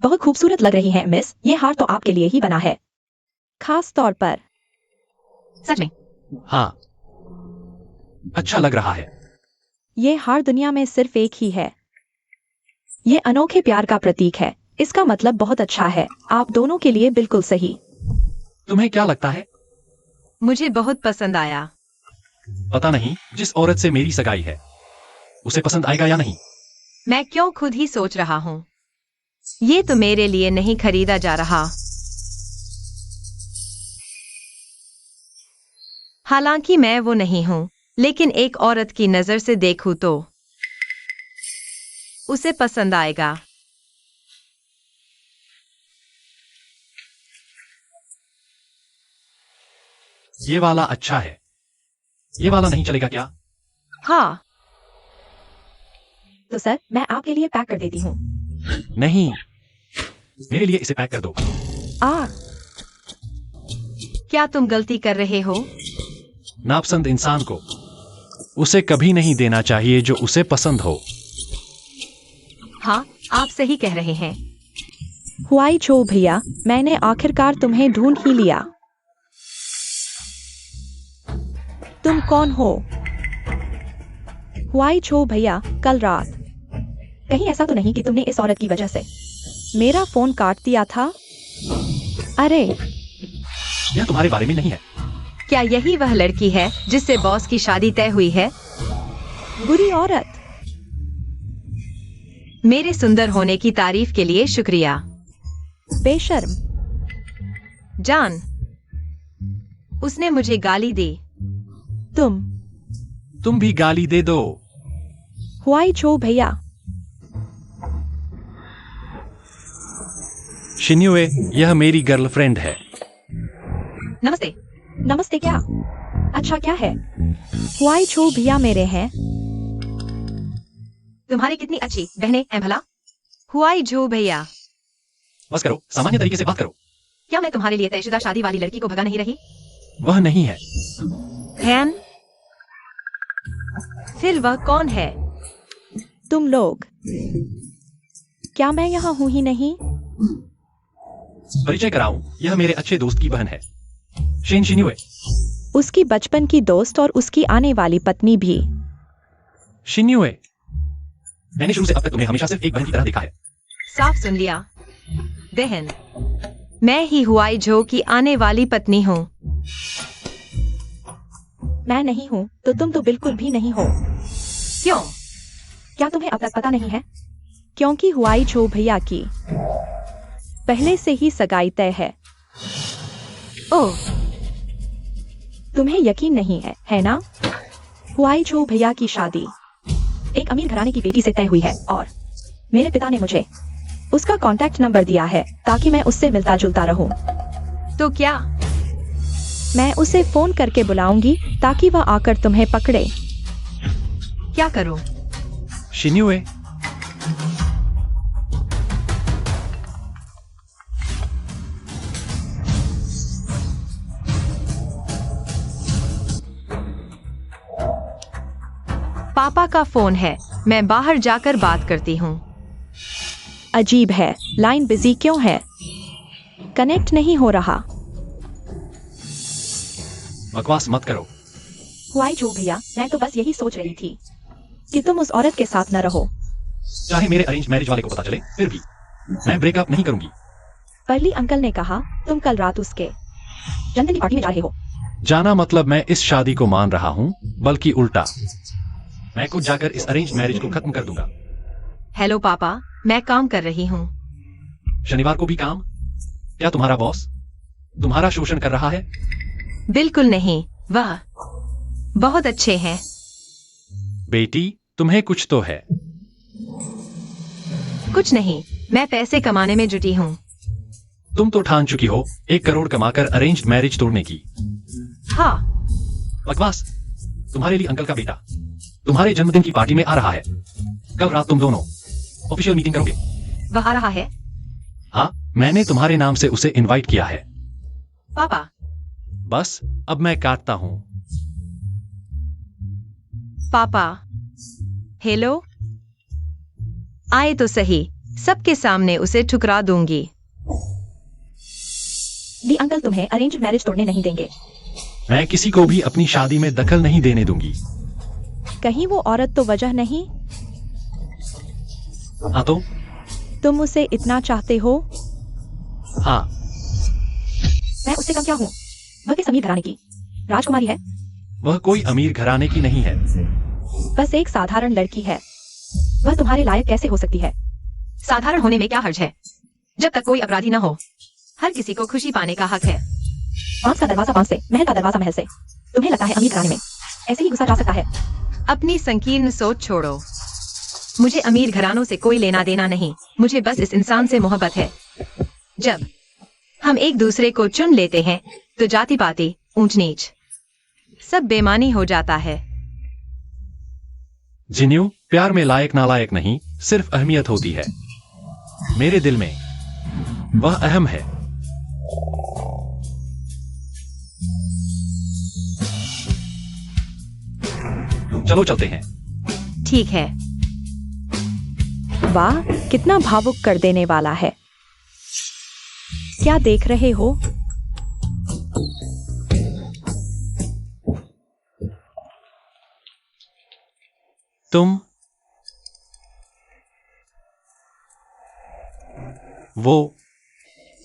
बहुत खूबसूरत लग रही है मिस। ये हार तो आपके लिए ही बना है, खास तौर पर। सच में? हाँ, अच्छा लग रहा है। ये हार दुनिया में सिर्फ एक ही है। ये अनोखे प्यार का प्रतीक है। इसका मतलब बहुत अच्छा है। आप दोनों के लिए बिल्कुल सही। तुम्हें क्या लगता है? मुझे बहुत पसंद आया। पता नहीं जिस औरत से मेरी सगाई है उसे पसंद आएगा या नहीं। मैं क्यों खुद ही सोच रहा हूँ। ये तो मेरे लिए नहीं खरीदा जा रहा। हालांकि मैं वो नहीं हूँ, लेकिन एक औरत की नजर से देखूं तो उसे पसंद आएगा। ये वाला अच्छा है। ये वाला नहीं चलेगा क्या? हाँ। तो सर, मैं आपके लिए पैक कर देती हूँ। नहीं, मेरे लिए इसे पैक कर दो। क्या तुम गलती कर रहे हो? नापसंद इंसान को उसे कभी नहीं देना चाहिए जो उसे पसंद हो। हाँ, आप सही कह रहे हैं। हुआई छो भैया, मैंने आखिरकार तुम्हें ढूंढ ही लिया। तुम कौन हो? हुआई छो भैया, कल रात कहीं ऐसा तो नहीं कि तुमने इस औरत की वजह से मेरा फोन काट दिया था? अरे, यह तुम्हारे बारे में नहीं है। क्या यही वह लड़की है जिससे बॉस की शादी तय हुई है? बुरी औरत। मेरे सुंदर होने की तारीफ के लिए शुक्रिया। बेशर्म। जान, उसने मुझे गाली दी। तुम भी गाली दे दो। हुआई छो भैया। शिन्युए, यह मेरी गर्लफ्रेंड है। नमस्ते। नमस्ते क्या? अच्छा, क्या है? हुआई छो भैया मेरे हैं। तुम्हारी कितनी अच्छी बहनें हैं भला। हुआई झो भैया। बस करो, सामान्य तरीके से बात करो। क्या मैं तुम्हारे लिए तयशुदा शादी वाली लड़की को भगा नहीं रही? वह नहीं है। हैन? फिर वह कौन है? तुम लोग। क्या मैं यहाँ हूँ ही नहीं? परिचय कराऊं, यह मेरे अच्छे दोस्त की बहन है, शेन शिन्युए। उसकी बचपन की दोस्त और उसकी आने वाली पत्नी भी। शिन्युए, मैंने शुरू से अब तक तुम्हें हमेशा सिर्फ एक बहन की तरह देखा है। साफ सुन लिया, बहन। मैं ही हुआई झो की आने वाली पत्नी हूँ। मैं नहीं हूँ तो तुम तो बिल्कुल भी नहीं हो। क्यों? क्या तुम्हें अब तक पता नहीं है? क्योंकि हुआई छो भैया की पहले से ही सगाई तय है। ओह, तुम्हें यकीन नहीं है ना? हुआई छो भैया की शादी एक अमीर घराने की बेटी से तय हुई है और मेरे पिता ने मुझे उसका कांटेक्ट नंबर दिया है ताकि मैं उससे मिलता जुलता रहूं। तो क्या? मैं उसे फोन करके बुलाऊंगी ताकि वह आकर तुम्हें पकड़े। क्या करूं? शिन्युए, पापा का फोन है, मैं बाहर जाकर बात करती हूँ। अजीब है, लाइन बिजी क्यों है? कनेक्ट नहीं हो रहा। बकवास मत करो। वाई जो भैया, मैं तो बस यही सोच रही थी कि तुम उस औरत के साथ न रहो। चाहे मेरे अरेंज मैरिज वाले को पता चले, फिर भी मैं ब्रेकअप नहीं करूंगी। परली अंकल ने कहा तुम कल रात उसके जन्मदिन की पार्टी में जा रहे हो। जाना मतलब मैं इस शादी को मान रहा हूँ, बल्कि उल्टा, मैं खुद जाकर इस अरेंज मैरिज को खत्म कर दूंगा। हेलो पापा, मैं काम कर रही हूँ। शनिवार को भी काम? क्या तुम्हारा बॉस तुम्हारा शोषण कर रहा है? बिल्कुल नहीं, वह बहुत अच्छे हैं। बेटी, तुम्हें कुछ तो है। कुछ नहीं, मैं पैसे कमाने में जुटी हूँ। तुम तो ठान चुकी हो 1 करोड़ कमाकर अरेंज्ड मैरिज तोड़ने की। हाँ, बकवास। तुम्हारे लिए अंकल का बेटा तुम्हारे जन्मदिन की पार्टी में आ रहा है। कल रात तुम दोनों ऑफिशियल मीटिंग करोगे। वह आ रहा है? हाँ, मैंने तुम्हारे नाम से उसे इनवाइट किया है। पापा, बस अब मैं काटता हूँ। पापा, हेलो। आए तो सही, सबके सामने उसे ठुकरा दूंगी। दी अंकल तुम्हें अरेंज मैरिज तोड़ने नहीं देंगे। मैं किसी को भी अपनी शादी में दखल नहीं देने दूंगी। कहीं वो औरत तो वजह नहीं? हाँ तो? तुम उसे इतना चाहते हो? हाँ। मैं उससे कम क्या हूँ? वह किस अमीर घराने की राजकुमारी है? वह कोई अमीर घराने की नहीं है। बस एक साधारण लड़की है। वह तुम्हारे लायक कैसे हो सकती है? साधारण होने में क्या हर्ज है? जब तक कोई अपराधी न हो, हर किसी को खुशी पाने का हक है। बांस का दरवाजा बांस से, महल का दरवाजा महल से। तुम्हें लगता है अमीर घराने में ऐसे ही घुसा जा सकता है? अपनी संकीर्ण सोच छोड़ो। मुझे अमीर घरानों से कोई लेना देना नहीं, मुझे बस इस इंसान से मोहब्बत है। जब हम एक दूसरे को चुन लेते हैं तो जाति पाति, ऊंच नीच सब बेमानी हो जाता है। जिन्यू, प्यार में लायक नालायक नहीं, सिर्फ अहमियत होती है। मेरे दिल में वह अहम है। चलो चलते हैं। ठीक है। वाह, कितना भावुक कर देने वाला है। क्या देख रहे हो? तुम वो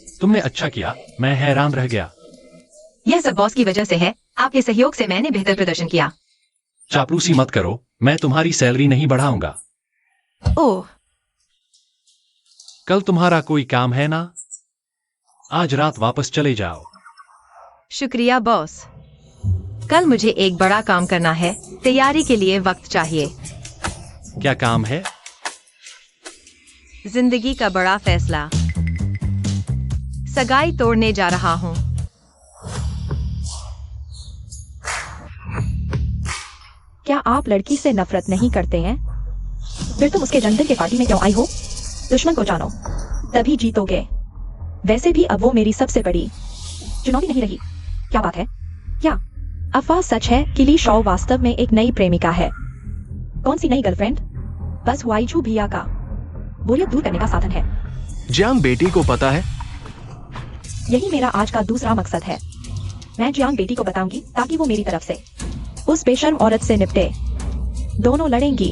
तुमने अच्छा किया, मैं हैरान रह गया। यह सब बॉस की वजह से है। आपके सहयोग से मैंने बेहतर प्रदर्शन किया। चापलूसी मत करो, मैं तुम्हारी सैलरी नहीं बढ़ाऊंगा। ओह, कल तुम्हारा कोई काम है ना? आज रात वापस चले जाओ। शुक्रिया बॉस। कल मुझे एक बड़ा काम करना है, तैयारी के लिए वक्त चाहिए। क्या काम है? जिंदगी का बड़ा फैसला। सगाई तोड़ने जा रहा हूँ। क्या आप लड़की से नफरत नहीं करते हैं? फिर तुम उसके जन्मदिन के पार्टी में क्यों आई हो? दुश्मन को जानो, तभी जीतोगे। वैसे भी अब वो मेरी सबसे बड़ी चुनौती नहीं रही। क्या बात है? क्या अफवाह सच है कि ली शॉ वास्तव में एक नई प्रेमिका है? कौन सी नई गर्लफ्रेंड? बस वाईजू भैया का बोरियत दूर करने का साधन है। जियांग बेटी को पता है? यही मेरा आज का दूसरा मकसद है। मैं जियांग बेटी को बताऊंगी ताकि वो मेरी तरफ से उस बेशर्म औरत से निपटे। दोनों लड़ेंगी,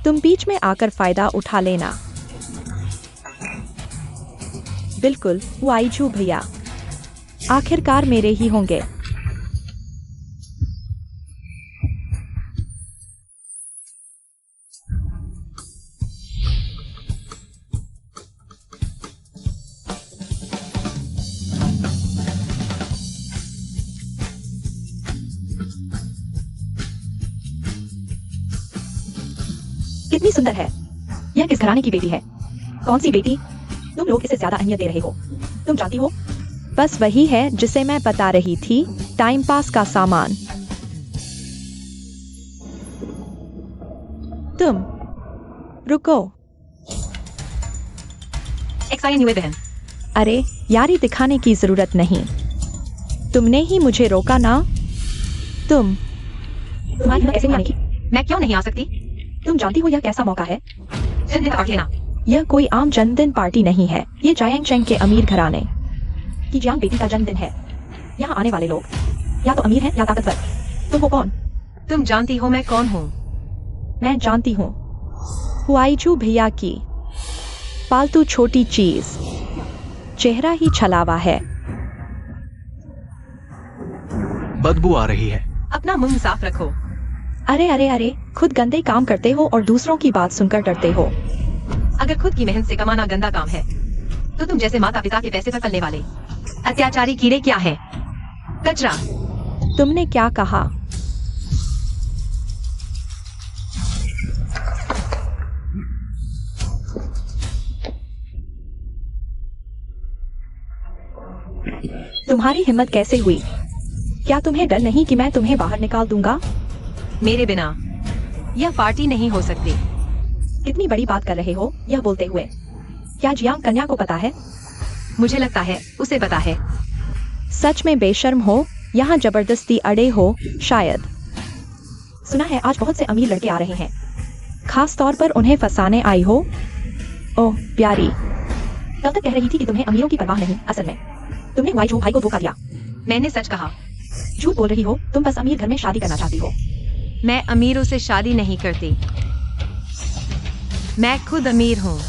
तुम बीच में आकर फायदा उठा लेना। बिल्कुल वाईजू भैया, आखिरकार मेरे ही होंगे। कितनी सुंदर है। यह किस घराने की बेटी है? कौन सी बेटी? तुम लोग इसे ज्यादा अहमियत दे रहे हो। तुम जानती हो, बस वही है जिसे मैं बता रही थी, टाइम पास का सामान। तुम रुको। एक्साइन हुए बहन। अरे यारी दिखाने की जरूरत नहीं, तुमने ही मुझे रोका ना। तुम्हारी हिम्मत कैसे नहीं आने की? मैं क्यों नहीं आ सकती? तुम जानती हो यह कैसा मौका है? जन्मदिन का पार्टी लेना। यह कोई आम जन्मदिन पार्टी नहीं है। ये जायांग चेंग के अमीर घराने की जियांग बेटी का जन्मदिन है। यहाँ आने वाले लोग या तो अमीर हैं या ताकतवर। तुम हो कौन? तुम जानती हो मैं कौन हूँ? मैं जानती हूँ। हुआईजू भैया की पालतू छोटी चीज। चेहरा ही छलावा है। बदबू आ रही है। अपना मुंह साफ रखो। अरे अरे अरे, खुद गंदे काम करते हो और दूसरों की बात सुनकर डरते हो। अगर खुद की मेहनत से कमाना गंदा काम है तो तुम जैसे माता पिता के पैसे पर पलने वाले अत्याचारी कीड़े क्या है? कचरा। तुमने क्या कहा? तुम्हारी हिम्मत कैसे हुई? क्या तुम्हें डर नहीं कि मैं तुम्हें बाहर निकाल दूंगा? मेरे बिना यह पार्टी नहीं हो सकती। कितनी बड़ी बात कर रहे हो यह बोलते हुए? क्या जियांग कन्या को पता है? मुझे लगता है उसे पता है। सच में बेशर्म हो। यहाँ जबरदस्ती अड़े हो शायद। सुना है आज बहुत से अमीर लड़के आ रहे हैं, खास तौर पर उन्हें फंसाने आई हो। ओह प्यारी, कल तक कह रही थी कि तुम्हें अमीरों की परवाह नहीं। असल में तुमने हुआईजू भाई को धोखा दिया। मैंने सच कहा। झूठ बोल रही हो। तुम बस अमीर घर में शादी करना चाहती हो। मैं अमीरों से शादी नहीं करती। मैं खुद अमीर हूँ।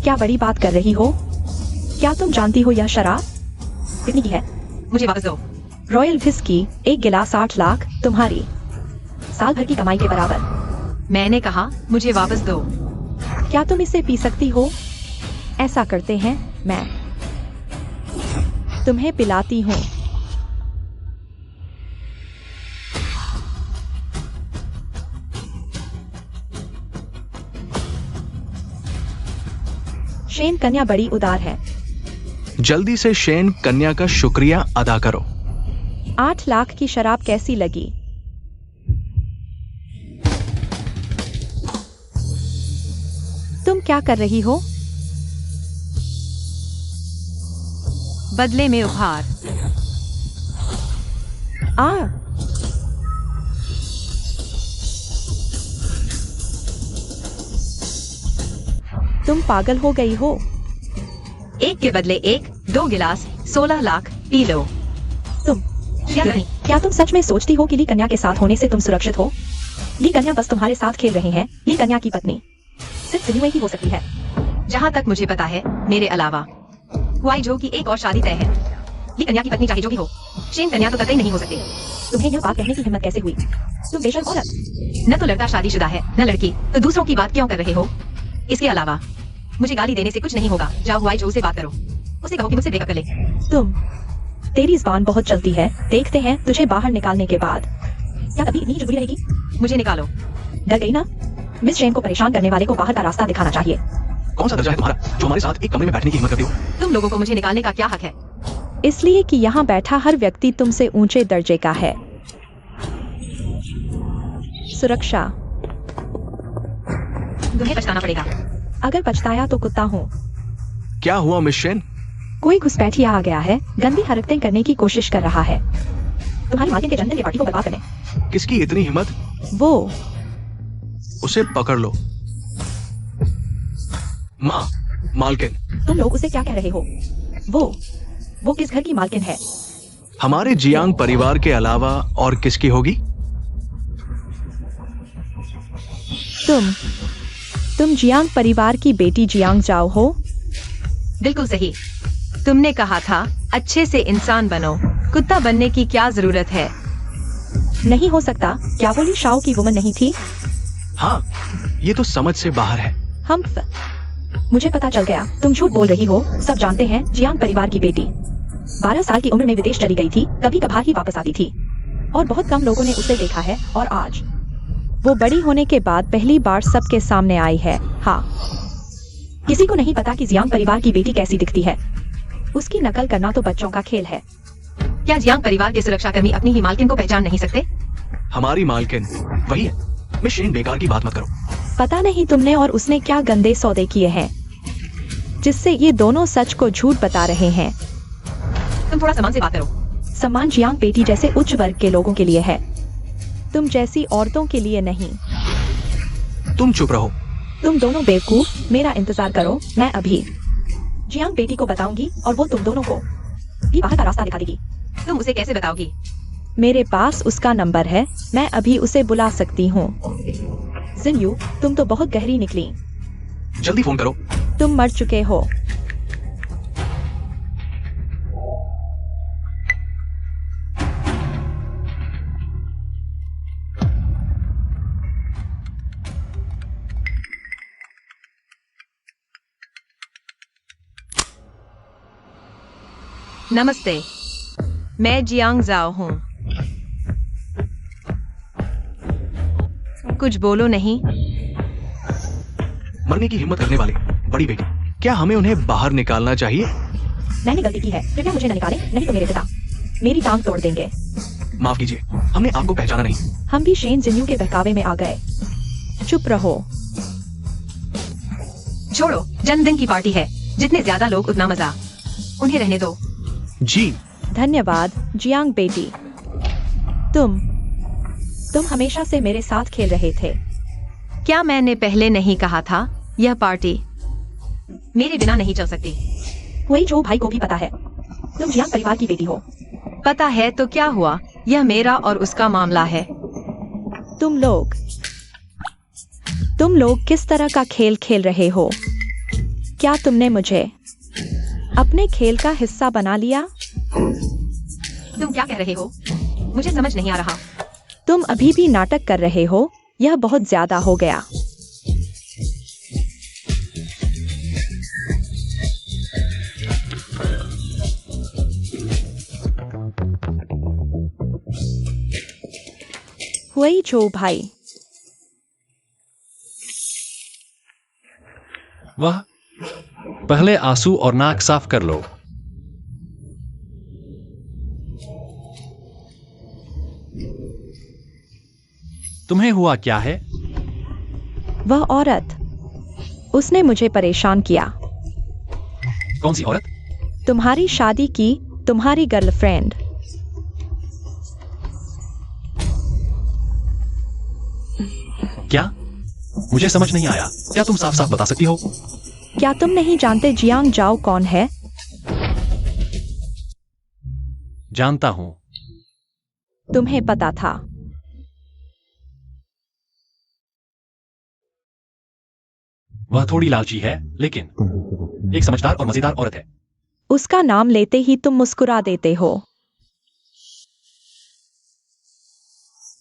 क्या बड़ी बात कर रही हो? क्या तुम जानती हो यह शराब कितनी की है? मुझे वापस दो। रॉयल विस्की एक गिलास 8 लाख, तुम्हारी साल भर की कमाई के बराबर। मैंने कहा मुझे वापस दो। क्या तुम इसे पी सकती हो? ऐसा करते हैं, मैं तुम्हें पिलाती हूँ। शेन कन्या बड़ी उदार है। जल्दी से शेन कन्या का शुक्रिया अदा करो। 8 लाख की शराब कैसी लगी? तुम क्या कर रही हो? बदले में उपहार। तुम पागल हो गई हो। एक के बदले एक, 2 गिलास, 16 लाख, पी लो। क्या तुम सच में सोचती हो कि ली कन्या के साथ होने से तुम सुरक्षित हो? ली कन्या बस तुम्हारे साथ खेल रहे हैं। ली कन्या की पत्नी सिर्फ सिन्हुए ही हो सकती है। जहाँ तक मुझे पता है मेरे अलावा हुआईजू की एक और शादी तय है। ली कन्या की पत्नी चाहे जो भी हो, शेन कन्या तो कतई नहीं हो सकती। तुम्हें यह बात कहने की हिम्मत कैसे हुई? तुम बेशर्म औरत। न तो लड़का शादीशुदा है न लड़की, तो दूसरों की बात क्यों कर रहे हो? इसके अलावा मुझे गाली देने से कुछ नहीं होगा। जाओ हुआईजू से बात करो, उसे कहो कि मुझसे ब्रेकअप कर ले। तेरी जुबान बहुत चलती है। देखते हैं तुझे बाहर निकालने के बाद क्या कभी इतनी जुबरी रहेगी? मुझे निकालो। डर गई ना? मिस शेन को परेशान करने वाले को बाहर का रास्ता दिखाना चाहिए। कौन सा दर्जा है तुम्हारा जो हमारे साथ एक कमरे में बैठने की हिम्मत करती हो? तुम लोगों को मुझे निकालने का क्या हक है? इसलिए कि यहाँ बैठा हर व्यक्ति तुमसे ऊंचे दर्जे का है। सुरक्षा। तुम्हें पछताना पड़ेगा। अगर पछताया तो कुत्ता हूँ। क्या हुआ मिस शेन? कोई घुसपैठिया आ गया है, गंदी हरकतें करने की कोशिश कर रहा है तुम्हारी मालकिन के जन्मदिन की पार्टी को बर्बाद करने। किसकी इतनी हिम्मत? वो। उसे पकड़ लो। माँ, मालकिन। तुम लोग उसे क्या कह रहे हो? वो किस घर की मालकिन है? हमारे जियांग परिवार के अलावा और किसकी होगी? तुम जियांग परिवार की बेटी जियांग जाओ हो। बिल्कुल सही। तुमने कहा था अच्छे से इंसान बनो, कुत्ता बनने की क्या जरूरत है? नहीं हो सकता। क्या वो ली शाओ की वुमन नहीं थी? हाँ, ये तो समझ से बाहर है। मुझे पता चल गया। तुम झूठ बोल रही हो। सब जानते हैं जियांग परिवार की बेटी 12 साल की उम्र में विदेश चली गई थी, कभी कभार ही वापस आती थी और बहुत कम लोगों ने उसे देखा है। और आज वो बड़ी होने के बाद पहली बार सबके सामने आई है। हाँ, किसी को नहीं पता कि जियांग परिवार की बेटी कैसी दिखती है। उसकी नकल करना तो बच्चों का खेल है। क्या जियांग परिवार के सुरक्षाकर्मी अपनी ही मालकिन को पहचान नहीं सकते? हमारी मालकिन वही है। मिस शेन, बेकार की बात मत करो। पता नहीं तुमने और उसने क्या गंदे सौदे किए हैं जिससे ये दोनों सच को झूठ बता रहे हैं। तुम थोड़ा सामान से बात करो। सम्मान जियांग बेटी जैसे उच्च वर्ग के लोगों के लिए है, तुम जैसी औरतों के लिए नहीं। तुम चुप रहो। तुम दोनों बेवकूफ, मेरा इंतजार करो, मैं अभी जियांग बेटी को बताऊंगी और वो तुम दोनों को भी बाहर का रास्ता दिखा देगी। तुम उसे कैसे बताओगी? मेरे पास उसका नंबर है, मैं अभी उसे बुला सकती हूँ। जिनयू, तुम तो बहुत गहरी निकली। जल्दी फोन करो। तुम मर चुके हो। नमस्ते, मैं जियांग जाओ हूँ। कुछ बोलो नहीं। मरने की हिम्मत करने वाले बड़ी बेटी, क्या हमें उन्हें बाहर निकालना चाहिए? मैंने गलती की है, कृपया मुझे न निकालें, नहीं तो मेरे पिता मेरी टांग तोड़ देंगे। माफ कीजिए, हमने आपको पहचाना नहीं। हम भी शेन जिन्यू के बहकावे में आ गए। चुप रहो। छोड़ो, जन्मदिन की पार्टी है, जितने ज्यादा लोग उतना मजा। उन्हें रहने दो। जी धन्यवाद जियांग बेटी। तुम हमेशा से मेरे साथ खेल रहे थे। क्या मैंने पहले नहीं कहा था? यह पार्टी मेरे बिना नहीं चल सकती। वही जो भाई को भी पता है, तुम जियांग परिवार की बेटी हो। पता है तो क्या हुआ? यह मेरा और उसका मामला है। तुम लोग किस तरह का खेल खेल रहे हो? क्या तुमने मुझे अपने खेल का हिस्सा बना लिया? तुम क्या कह रहे हो? मुझे समझ नहीं आ रहा। तुम अभी भी नाटक कर रहे हो, यह बहुत ज्यादा हो गया। वही जो भाई। वह पहले आंसू और नाक साफ कर लो। तुम्हें हुआ क्या है? वह औरत, उसने मुझे परेशान किया। कौन सी औरत? तुम्हारी शादी की तुम्हारी गर्लफ्रेंड। क्या? मुझे समझ नहीं आया, क्या तुम साफ साफ बता सकती हो? क्या तुम नहीं जानते जियांग जाओ कौन है? जानता हूं। तुम्हें पता था। वह थोड़ी लालची है, लेकिन एक समझदार और मजेदार औरत है। उसका नाम लेते ही तुम मुस्कुरा देते हो।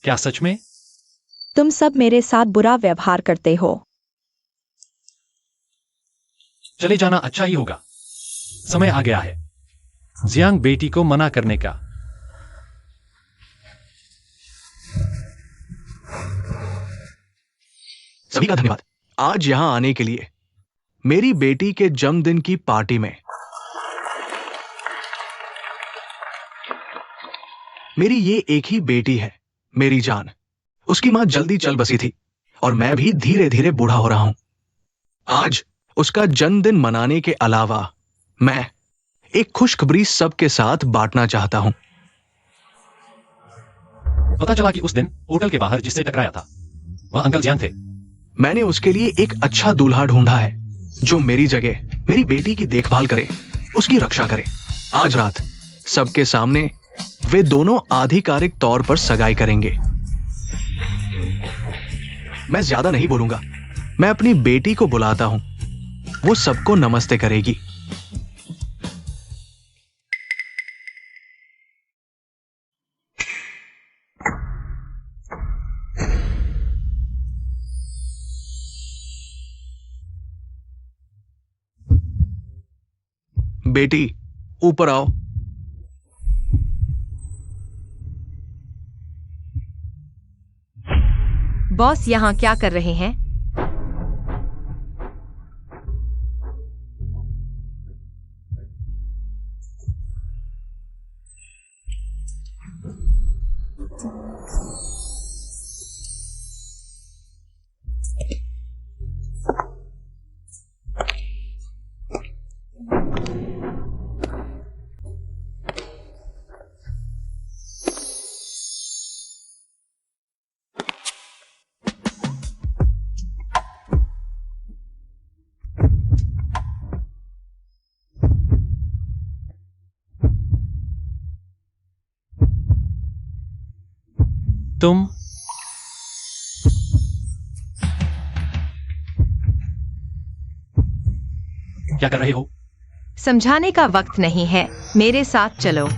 क्या सच में? तुम सब मेरे साथ बुरा व्यवहार करते हो। चले जाना अच्छा ही होगा, समय आ गया है जियांग बेटी को मना करने का। सभी का धन्यवाद आज यहां आने के लिए, मेरी बेटी के जन्मदिन की पार्टी में। मेरी ये एक ही बेटी है, मेरी जान। उसकी मां जल्दी चल बसी थी और मैं भी धीरे धीरे बूढ़ा हो रहा हूं। आज उसका जन्मदिन मनाने के अलावा मैं एक खुशखबरी सबके साथ बांटना चाहता हूं। पता चला कि उस दिन होटल के बाहर जिससे टकराया था वह अंकल जियांग थे। मैंने उसके लिए एक अच्छा दूल्हा ढूंढा है जो मेरी जगह मेरी बेटी की देखभाल करे, उसकी रक्षा करे। आज रात सबके सामने वे दोनों आधिकारिक तौर पर सगाई करेंगे। मैं ज्यादा नहीं बोलूंगा, मैं अपनी बेटी को बुलाता हूं, वो सबको नमस्ते करेगी। बेटी ऊपर आओ। बॉस यहाँ क्या कर रहे हैं? तुम क्या कर रहे हो? समझाने का वक्त नहीं है, मेरे साथ चलो।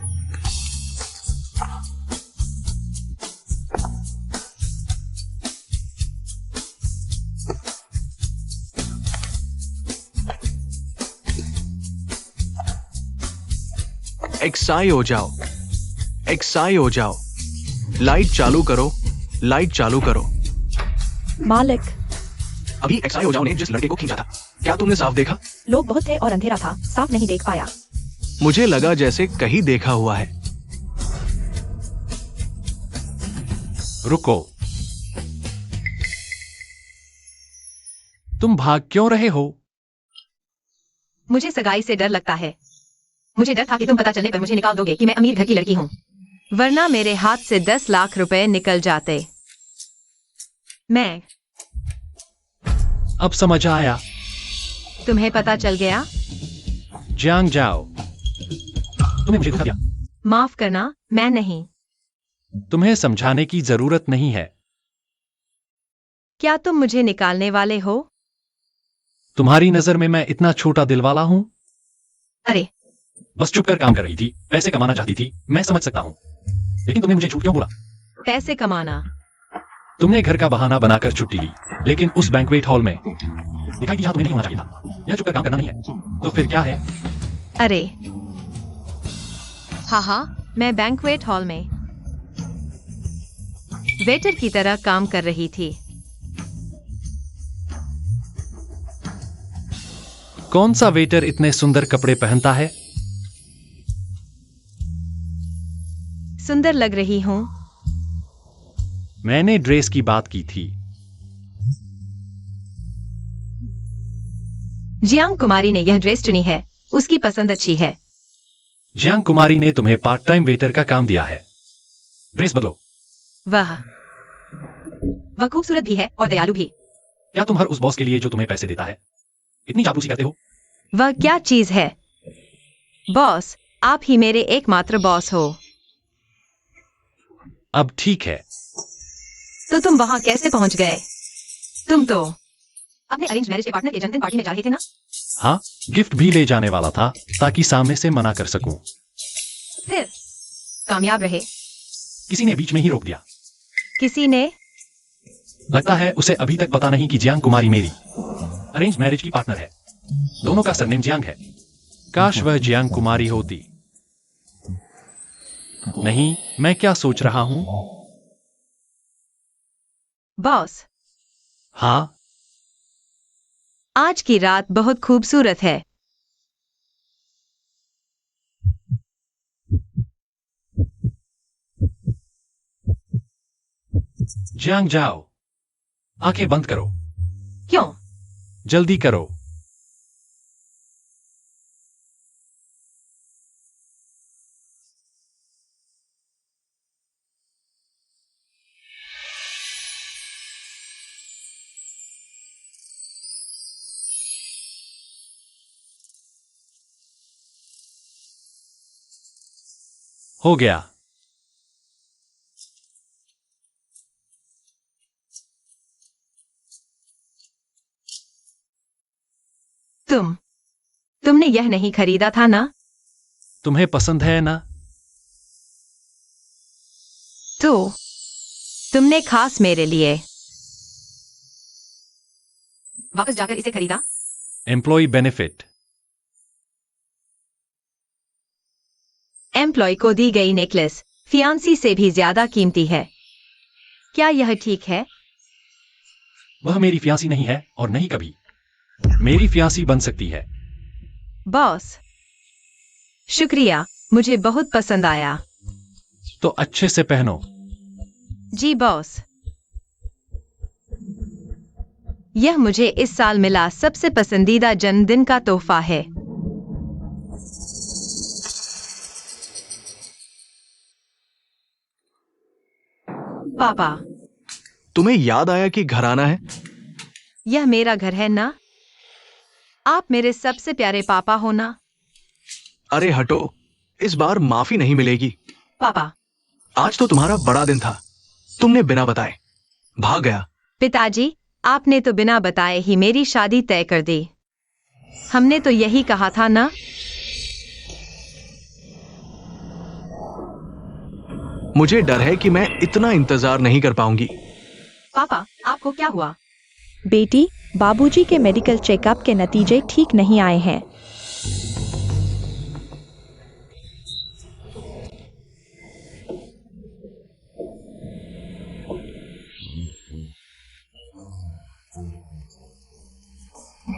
एक्साई हो जाओ, एक्साई हो जाओ। लाइट चालू करो, लाइट चालू करो। मालिक, अभी एक्साई हो जाओ ने जिस लड़के को खींचा था, क्या तुमने साफ देखा? लोग बहुत थे और अंधेरा था, साफ नहीं देख पाया। मुझे लगा जैसे कहीं देखा हुआ है। रुको, तुम भाग क्यों रहे हो? मुझे सगाई से डर लगता है। मुझे डर था कि तुम पता चलने पर मुझे निकाल दोगे कि मैं अमीर घर की लड़की हूँ, वरना मेरे हाथ से 10 लाख रुपए निकल जाते। मैं अब समझ आया। तुम्हें पता चल गया? जियांग जाओ, तुम्हें मुझे धोखा दिया। माफ करना, मैं नहीं। तुम्हें समझाने की जरूरत नहीं है। क्या तुम मुझे निकालने वाले हो? तुम्हारी नजर में मैं इतना छोटा दिल वाला हूं? अरे, बस चुप कर काम कर रही थी, पैसे कमाना चाहती थी, मैं समझ सकता हूं, लेकिन तुमने मुझे झूठ क्यों बोला? पैसे कमाना। तुमने घर का बहाना बनाकर छुट्टी ली, लेकिन उस बैंक्वेट हॉल में दिखाई दिया तुम्हें नहीं होना चाहिए था। यह चुप कर काम करना नहीं है, तो फिर क्या है? अरे हाँ, मैं बैंक्वेट हॉल में वेटर की तरह काम कर रही थी। कौन सा वेटर इतने सुंदर कपड़े पहनता है? सुंदर लग रही हूँ। मैंने ड्रेस की बात की थी। जियांग कुमारी ने यह ड्रेस चुनी है, उसकी पसंद अच्छी है। जियांग कुमारी ने तुम्हें पार्ट टाइम वेटर का काम दिया है। ड्रेस बदलो। वह खूबसूरत भी है और दयालु भी। क्या तुम हर उस बॉस के लिए जो तुम्हें पैसे देता है इतनी चापलूसी करते हो? वह क्या चीज है? बॉस, आप ही मेरे एकमात्र बॉस हो। अब ठीक है। तो तुम वहां कैसे पहुंच गए? तुम तो अपने अरेंज मैरिज के पार्टनर के जन्मदिन पार्टी में जा रहे थे ना? हाँ, गिफ्ट भी ले जाने वाला था ताकि सामने से मना कर सकूं। फिर कामयाब रहे? किसी ने बीच में ही रोक दिया। किसी ने? लगता है उसे अभी तक पता नहीं कि जियांग कुमारी मेरी अरेंज मैरिज की पार्टनर है। दोनों का सरनेम जियांग है। काश वह जियांग कुमारी होती। नहीं, मैं क्या सोच रहा हूं? बॉस, हाँ, आज की रात बहुत खूबसूरत है। जियांग जाओ, आंखें बंद करो। क्यों? जल्दी करो। हो गया। तुमने यह नहीं खरीदा था ना? तुम्हें पसंद है ना? तो तुमने खास मेरे लिए वापस जाकर इसे खरीदा? Employ benefit. एम्प्लॉय को दी गई नेकलेस फियांसी से भी ज्यादा कीमती है। क्या यह ठीक है? वह मेरी फियांसी नहीं है और नहीं कभी मेरी फियांसी बन सकती है। बॉस, शुक्रिया, मुझे बहुत पसंद आया। तो अच्छे से पहनो। जी बॉस। यह मुझे इस साल मिला सबसे पसंदीदा जन्मदिन का तोहफा है। पापा, तुम्हें याद आया कि घर आना है? यह मेरा घर है ना? आप मेरे सबसे प्यारे पापा हो ना? अरे हटो, इस बार माफी नहीं मिलेगी। पापा, आज तो तुम्हारा बड़ा दिन था, तुमने बिना बताए भाग गया। पिताजी, आपने तो बिना बताए ही मेरी शादी तय कर दी। हमने तो यही कहा था ना। मुझे डर है कि मैं इतना इंतजार नहीं कर पाऊंगी। पापा, आपको क्या हुआ? बेटी, बाबूजी के मेडिकल चेकअप के नतीजे ठीक नहीं आए हैं।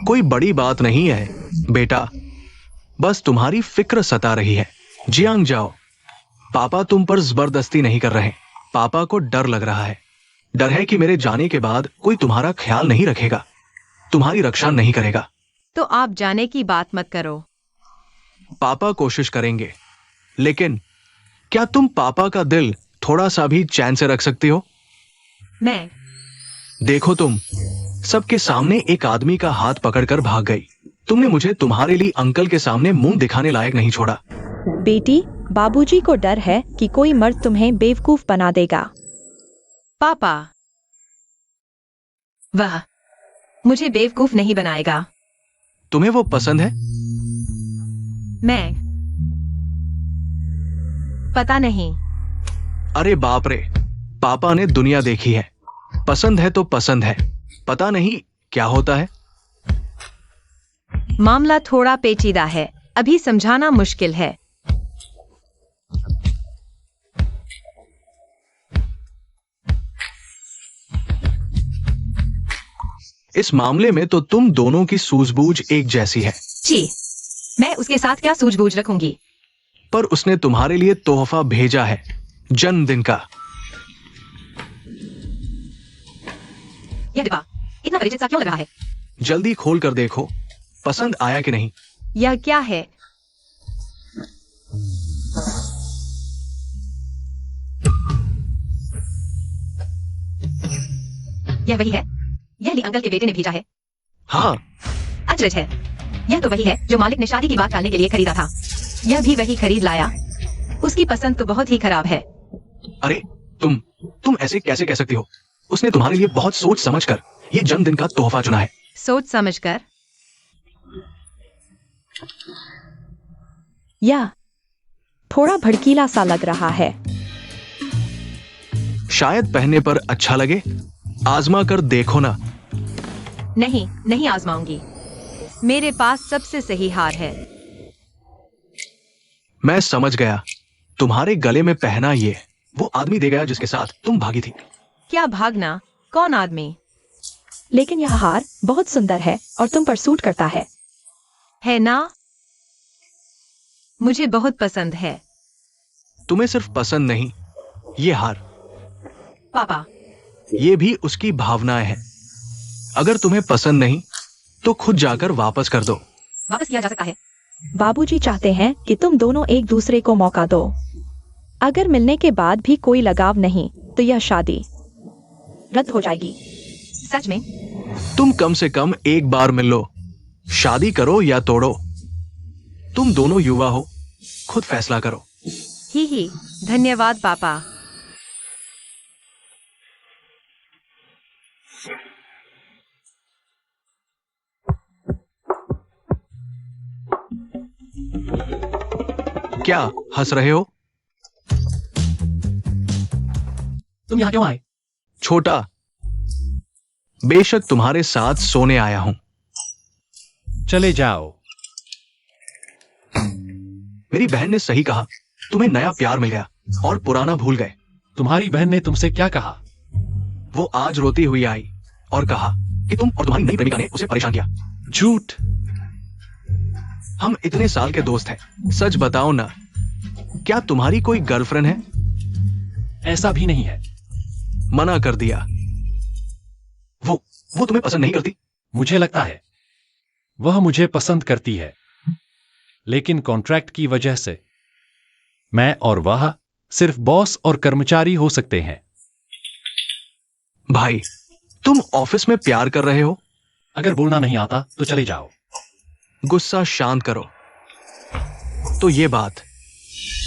कोई बड़ी बात नहीं है बेटा, बस तुम्हारी फिक्र सता रही है। जियांग जाओ, पापा तुम पर जबरदस्ती नहीं कर रहे। पापा को डर लग रहा है। डर है कि मेरे जाने के बाद कोई तुम्हारा ख्याल नहीं रखेगा, तुम्हारी रक्षा नहीं करेगा। तो आप जाने की बात मत करो। पापा कोशिश करेंगे, लेकिन क्या तुम पापा का दिल थोड़ा सा भी चैन से रख सकती हो? मैं देखो, तुम सबके सामने एक आदमी का हाथ पकड़कर भाग गई। तुमने मुझे तुम्हारे लिए अंकल के सामने मुंह दिखाने लायक नहीं छोड़ा। बेटी, बाबूजी को डर है कि कोई मर्द तुम्हें बेवकूफ बना देगा। पापा, वह मुझे बेवकूफ नहीं बनाएगा। तुम्हें वो पसंद है? मैं पता नहीं। अरे बाप रे, पापा ने दुनिया देखी है। पसंद है तो पसंद है, पता नहीं क्या होता है। मामला थोड़ा पेचीदा है, अभी समझाना मुश्किल है। इस मामले में तो तुम दोनों की सूझबूझ एक जैसी है। जी, मैं उसके साथ क्या सूझबूझ रखूंगी? पर उसने तुम्हारे लिए तोहफा भेजा है, जन्मदिन का। यह डिब्बा इतना परिचित सा क्यों लग रहा है? जल्दी खोल कर देखो, पसंद आया कि नहीं। यह क्या है? यह वही है? यह ली अंकल के बेटे ने भेजा है। हाँ, अचरज है। यह तो वही है जो मालिक ने शादी की बात टालने के लिए खरीदा था। यह भी वही खरीद लाया। उसकी पसंद तो बहुत ही खराब है। अरे तुम ऐसे कैसे कह सकती हो? उसने तुम्हारे लिए बहुत सोच समझकर ये जन्मदिन का तोहफा चुना है। सोच समझकर? यह थोड़ा भड़कीला सा लग रहा है। शायद पहनने पर अच्छा लगे, आजमा कर देखो ना। नहीं, नहीं आजमाऊंगी। मेरे पास सबसे सही हार है। मैं समझ गया, तुम्हारे गले में पहना ये वो आदमी दे गया जिसके साथ तुम भागी थी। क्या भागना? कौन आदमी? लेकिन यह हार बहुत सुंदर है और तुम पर सूट करता है ना? मुझे बहुत पसंद है। तुम्हें सिर्फ पसंद नहीं, ये हार, पापा, ये भी उसकी भावनाएं हैं। अगर तुम्हें पसंद नहीं तो खुद जाकर वापस कर दो। वापस किया जा सकता है। बाबूजी चाहते हैं कि तुम दोनों एक दूसरे को मौका दो। अगर मिलने के बाद भी कोई लगाव नहीं तो यह शादी रद्द हो जाएगी। सच में? तुम कम से कम एक बार मिल लो, शादी करो या तोड़ो। तुम दोनों युवा हो, खुद फैसला करो। ही, धन्यवाद पापा। क्या हंस रहे हो? तुम यहाँ क्यों आए? छोटा, बेशक तुम्हारे साथ सोने आया हूं। चले जाओ। मेरी बहन ने सही कहा, तुम्हें नया प्यार मिल गया और पुराना भूल गए। तुम्हारी बहन ने तुमसे क्या कहा? वो आज रोती हुई आई और कहा कि तुम और तुम्हारी नई प्रेमिका ने उसे परेशान किया। झूठ। हम इतने साल के दोस्त हैं, सच बताओ ना, क्या तुम्हारी कोई गर्लफ्रेंड है? ऐसा भी नहीं है। मना कर दिया। वो तुम्हें पसंद नहीं करती? मुझे लगता है वह मुझे पसंद करती है, लेकिन कॉन्ट्रैक्ट की वजह से मैं और वह सिर्फ बॉस और कर्मचारी हो सकते हैं। भाई, तुम ऑफिस में प्यार कर रहे हो? अगर बोलना नहीं आता तो चले जाओ। गुस्सा शांत करो। तो ये बात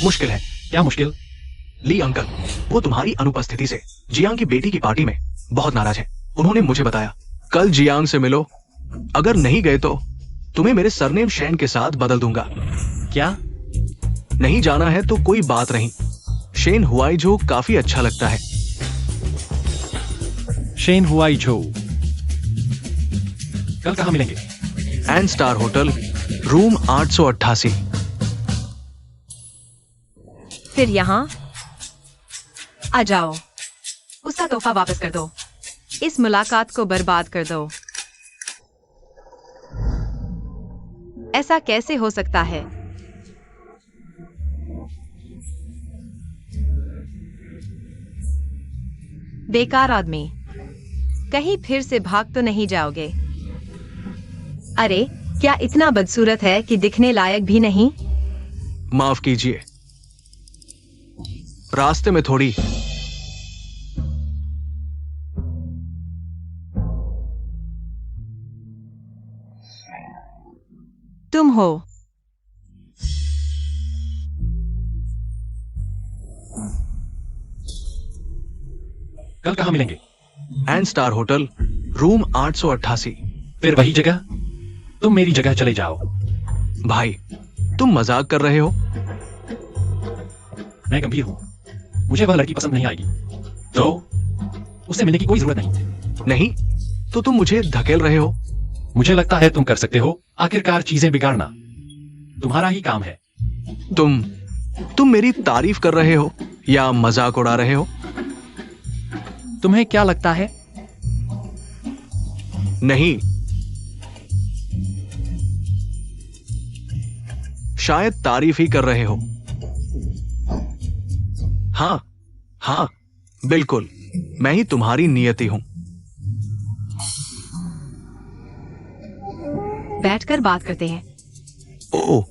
मुश्किल है। क्या मुश्किल? ली अंकल, वो तुम्हारी अनुपस्थिति से जियांग की बेटी की पार्टी में बहुत नाराज है। उन्होंने मुझे बताया कल जियांग से मिलो, अगर नहीं गए तो तुम्हें मेरे सरनेम शेन के साथ बदल दूंगा। क्या? नहीं जाना है तो कोई बात नहीं, शेन हुआईझो काफी अच्छा लगता है। Shen Huaizhou. कल कहाँ मिलेंगे? N star hotel, room 888। फिर यहाँ आ जाओ। उसका तोहफा वापस कर दो। इस मुलाकात को बर्बाद कर दो। ऐसा कैसे हो सकता है? बेकार आदमी, कहीं फिर से भाग तो नहीं जाओगे? अरे, क्या इतना बदसूरत है कि दिखने लायक भी नहीं? माफ कीजिए, रास्ते में थोड़ी। तुम हो। कल कहाँ मिलेंगे? N star hotel, room 888। फिर वही जगह? तुम मेरी जगह चले जाओ। भाई, तुम मजाक कर रहे हो? मैं गंभीर हूं। मुझे वह लड़की पसंद नहीं आएगी, तो उससे मिलने की कोई जरूरत नहीं। नहीं तो तुम मुझे धकेल रहे हो? मुझे लगता है तुम कर सकते हो। आखिरकार चीजें बिगाड़ना तुम्हारा ही काम है। तुम मेरी तारीफ कर रहे हो या मजाक उड़ा रहे हो? तुम्हें क्या लगता है? नहीं, शायद तारीफ ही कर रहे हो। हाँ हाँ, बिल्कुल, मैं ही तुम्हारी नियति हूं। बैठकर बात करते हैं। ओ,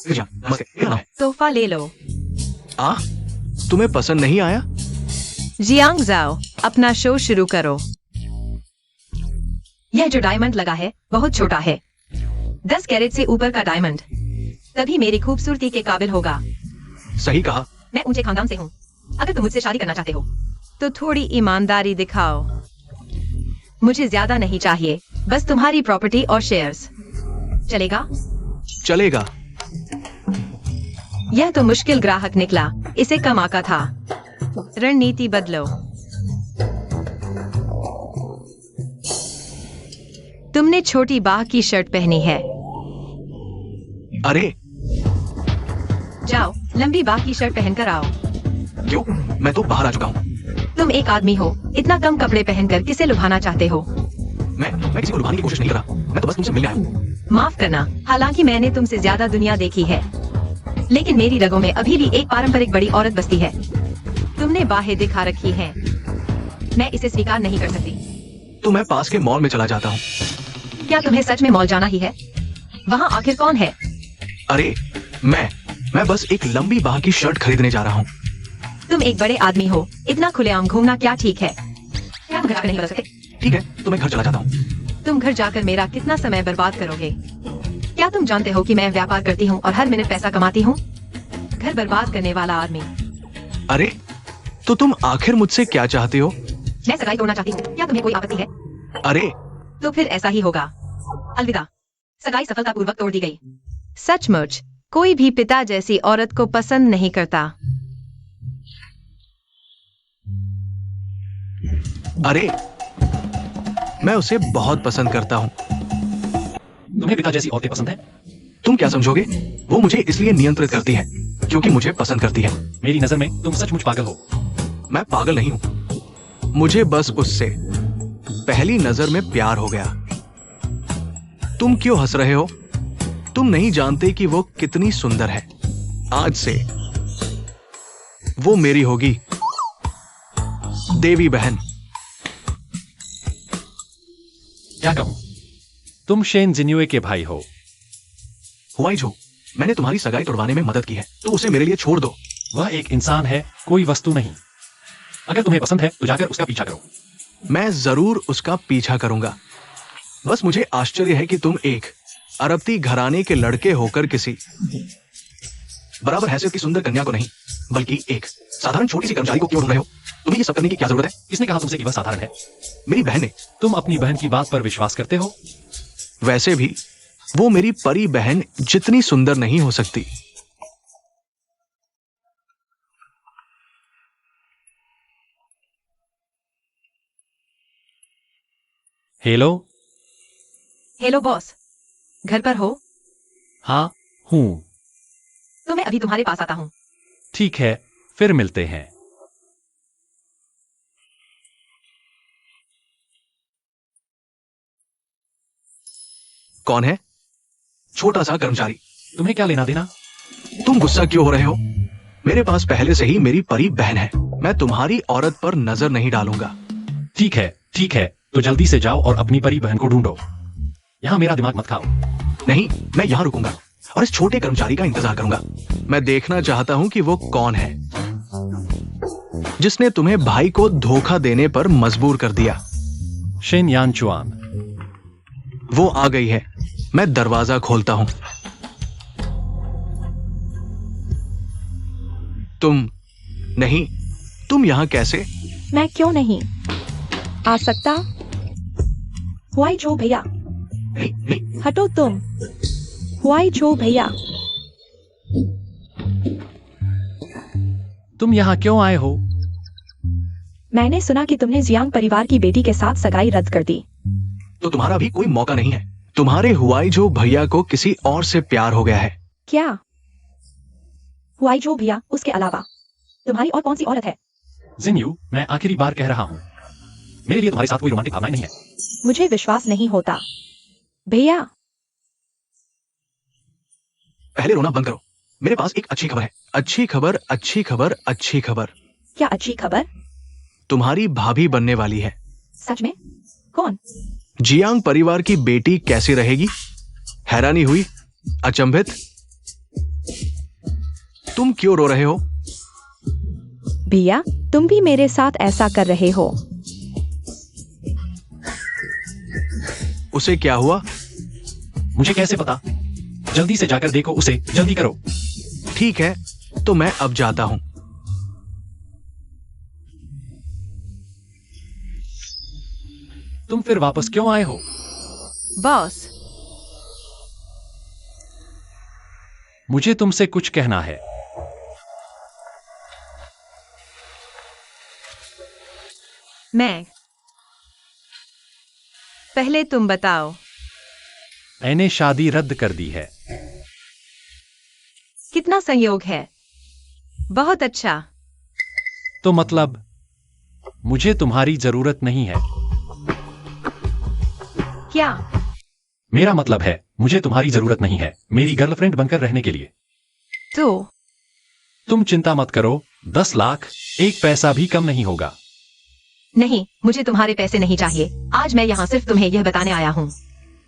नमस्ते। तोहफा ले लो। तुम्हें पसंद नहीं आया? जियांग जाओ, अपना शो शुरू करो। यह जो डायमंड लगा है बहुत छोटा है। 10 कैरेट से ऊपर का डायमंड तभी मेरी खूबसूरती के काबिल होगा। सही कहा। मैं ऊंचे खानदान से हूँ। अगर तुम मुझसे शादी करना चाहते हो तो थोड़ी ईमानदारी दिखाओ। मुझे ज्यादा नहीं चाहिए, बस तुम्हारी प्रॉपर्टी और शेयर्स। चलेगा? चलेगा। यह तो मुश्किल ग्राहक निकला, इसे कम आका था। रणनीति बदलो। तुमने छोटी बाह की शर्ट पहनी है। अरे जाओ, लंबी बाह की शर्ट पहनकर आओ। क्यों? मैं तो बाहर आ चुका हूँ। तुम एक आदमी हो, इतना कम कपड़े पहनकर किसे लुभाना चाहते हो? मैं किसी को लुभाने की कोशिश नहीं कर रहा। मैं तो बस तुमसे मिलने आया हूँ। माफ करना, हालांकि मैंने तुमसे ज्यादा दुनिया देखी है, लेकिन मेरी रगों में अभी भी एक पारंपरिक बड़ी औरत बसती है। तुमने बाहें दिखा रखी हैं। मैं इसे स्वीकार नहीं कर सकती। तो मैं पास के मॉल में चला जाता हूँ। क्या तुम्हें सच में मॉल जाना ही है? वहाँ आखिर कौन है? अरे मैं बस एक लंबी बाह की शर्ट खरीदने जा रहा हूँ। तुम एक बड़े आदमी हो, इतना खुलेआम घूमना क्या ठीक है? क्या तुम घर जाकर नहीं बदल सकते? ठीक है, तो मैं घर चला जाता हूँ। तुम घर जाकर मेरा कितना समय बर्बाद करोगे? क्या तुम जानते हो कि मैं व्यापार करती हूँ और हर मिनट पैसा कमाती हूँ? घर बर्बाद करने वाला आदमी। अरे, तो तुम आखिर मुझसे क्या चाहते हो? मैं सगाई तोड़ना चाहती हूँ। क्या तुम्हें कोई आपत्ति है? अरे, तो फिर ऐसा ही होगा। अलविदा। सगाई सफलतापूर्वक तोड़ दी गई। सचमुच, कोई भी पिता जैसी औरत को पसंद नहीं करता। अरे, मैं उसे बहुत पसंद करता हूँ। तुम्हें पिता जैसी औरतें पसंद है? तुम क्या समझोगे? वो मुझे इसलिए नियंत्रित करती है क्योंकि मुझे पसंद करती है। मेरी नजर में तुम सचमुच पागल हो। मैं पागल नहीं हूँ, मुझे बस उससे पहली नजर में प्यार हो गया। तुम क्यों हंस रहे हो? तुम नहीं जानते कि वो कितनी सुंदर है। आज से वो मेरी होगी, देवी बहन। क्या कहूं? तुम शेन जिन्युए के भाई हो। हुआईझो, मैंने तुम्हारी सगाई तोड़वाने में मदद की है, तो उसे मेरे लिए छोड़ दो। वह एक इंसान है, कोई वस्तु नहीं। अगर तुम्हें पसंद है तो जाकर उसका पीछा करो। मैं जरूर उसका पीछा करूंगा। बस मुझे आश्चर्य है कि तुम एक अरबती घराने के लड़के होकर किसी बराबर हैसियत की सुंदर कन्या को नहीं, बल्कि एक साधारण छोटी सी कर्मचारी को क्यों ढूंढ रहे हो? तुम्हें ये सब करने की क्या जरूरत है? किसने कहा तुमसे कि वह साधारण है? मेरी बहन ने। तुम अपनी बहन की बात पर विश्वास करते हो? वैसे भी वो मेरी परी बहन जितनी सुंदर नहीं हो सकती। हेलो। हेलो बॉस, घर पर हो? हाँ हूँ। तो मैं अभी तुम्हारे पास आता हूँ। ठीक है, फिर मिलते हैं। कौन है? छोटा सा कर्मचारी। तुम्हें क्या लेना देना? तुम गुस्सा क्यों हो रहे हो? मेरे पास पहले से ही मेरी परी बहन है। मैं तुम्हारी औरत पर नजर नहीं डालूंगा। ठीक है, तो जल्दी से जाओ और अपनी परी बहन को ढूंढो। यहाँ मेरा दिमाग मत खाओ। नहीं, मैं यहाँ रुकूंगा और इस छोटे कर्मचारी का इंतजार करूंगा। मैं देखना चाहता हूँ कि वो कौन है जिसने तुम्हें भाई को धोखा देने पर मजबूर कर दिया। शेन यान चुआन। वो आ गई है। मैं दरवाजा खोलता हूं। तुम नहीं, तुम यहां कैसे? मैं क्यों नहीं आ सकता? हुआई जो भैया, नहीं, नहीं, हटो तुम। हुआई जो भैया, तुम यहाँ क्यों आए हो? मैंने सुना कि तुमने जियांग परिवार की बेटी के साथ सगाई रद्द कर दी। तो तुम्हारा भी कोई मौका नहीं है। तुम्हारे हुआई जो भैया को किसी और से प्यार हो गया है। क्या? हुआई जो भैया, उसके अलावा तुम्हारी और कौन सी औरत है? जिनयू, मैं आखिरी बार कह रहा हूँ, मेरे लिए तुम्हारे साथ कोई रोमांटिक भावनाएं नहीं है। मुझे विश्वास नहीं होता। भैया, पहले रोना बंद करो। मेरे पास एक अच्छी खबर है। अच्छी खबर, अच्छी खबर, अच्छी खबर। क्या अच्छी खबर? तुम्हारी भाभी बनने वाली है। सच में? कौन? जियांग परिवार की बेटी कैसी रहेगी? हैरानी हुई? अचंभित? तुम क्यों रो रहे हो? भैया, तुम भी मेरे साथ ऐसा कर रहे हो। उसे क्या हुआ? मुझे कैसे पता? जल्दी से जाकर देखो उसे, जल्दी करो। ठीक है, तो मैं अब जाता हूं। तुम फिर वापस क्यों आए हो? बॉस, मुझे तुमसे कुछ कहना है। मैं पहले तुम बताओ। मैंने शादी रद्द कर दी है। कितना संयोग है। बहुत अच्छा। तो मतलब मुझे तुम्हारी जरूरत नहीं है। क्या? मेरा मतलब है मुझे तुम्हारी जरूरत नहीं है मेरी गर्लफ्रेंड बनकर रहने के लिए। तो तुम चिंता मत करो, 10 लाख एक पैसा भी कम नहीं होगा। नहीं, मुझे तुम्हारे पैसे नहीं चाहिए। आज मैं यहाँ सिर्फ तुम्हें यह बताने आया हूँ।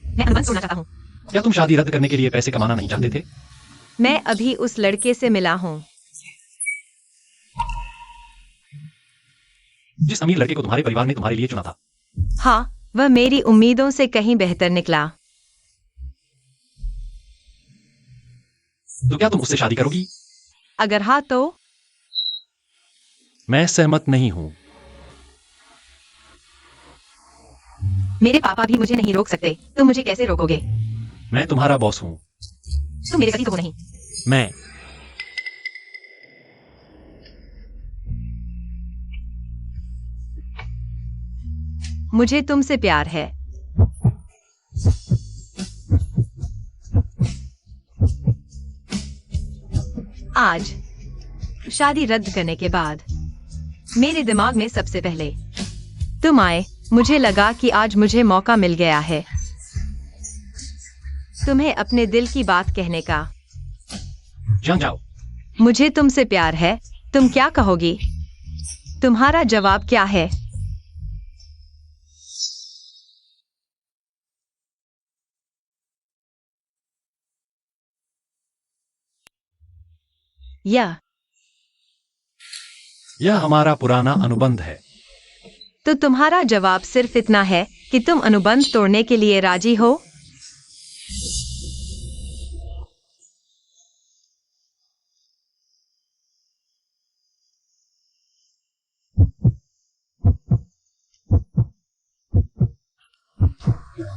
मैं अनुबंध तोड़ना चाहता हूँ। क्या तुम शादी रद्द करने के लिए पैसे कमाना नहीं चाहते थे? मैं अभी उस लड़के से मिला हूँ। जिस अमीर लड़के को तुम्हारे परिवार ने तुम्हारे लिए चुना था। हाँ, वह मेरी उम्मीदों से कहीं बेहतर निकला। तो क्या तुम उससे शादी करोगी? अगर हाँ तो? मैं सहमत नहीं हूँ। मेरे पापा भी मुझे नहीं रोक सकते। तुम मुझे कैसे रोकोगे? मैं तुम्हारा बॉस हूँ। तुम मेरे पति तो हो नहीं। मैं मुझे तुमसे प्यार है। आज शादी रद्द करने के बाद मेरे दिमाग में सबसे पहले तुम आए। मुझे लगा कि आज मुझे मौका मिल गया है तुम्हें अपने दिल की बात कहने का। जाओ। मुझे तुमसे प्यार है। तुम क्या कहोगी? तुम्हारा जवाब क्या है? यह हमारा पुराना अनुबंध है। तो तुम्हारा जवाब सिर्फ इतना है कि तुम अनुबंध तोड़ने के लिए राजी हो?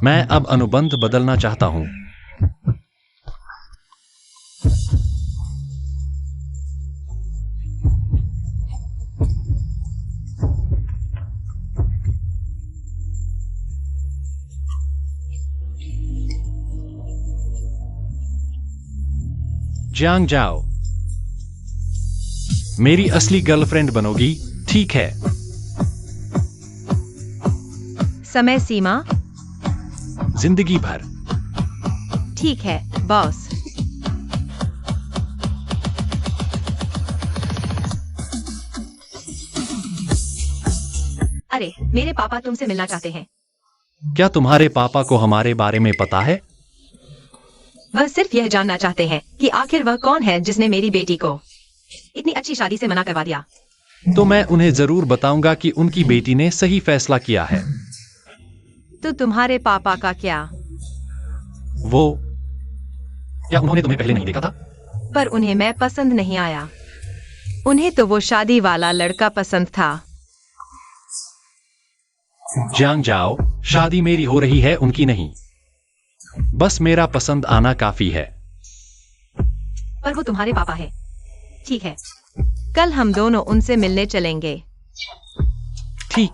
मैं अब अनुबंध बदलना चाहता हूं। जियांग जाओ, मेरी असली गर्लफ्रेंड बनोगी, ठीक है? समय सीमा? जिंदगी भर। ठीक है बॉस। अरे मेरे पापा तुमसे मिलना चाहते हैं। क्या तुम्हारे पापा को हमारे बारे में पता है? वह सिर्फ यह जानना चाहते हैं कि आखिर वह कौन है जिसने मेरी बेटी को इतनी अच्छी शादी से मना करवा दिया। तो मैं उन्हें जरूर बताऊंगा कि उनकी बेटी ने सही फैसला किया है। तो तुम्हारे पापा का क्या? वो क्या उन्होंने तुम्हें पहले नहीं देखा था? पर उन्हें मैं पसंद नहीं आया। उन्हें तो वो शादी वाला लड़का पसंद था। जियांग जाओ, शादी मेरी हो रही है, उनकी नहीं। बस मेरा पसंद आना काफी है। पर वो तुम्हारे पापा है। ठीक है, कल हम दोनों उनसे मिलने चलेंगे। ठीक।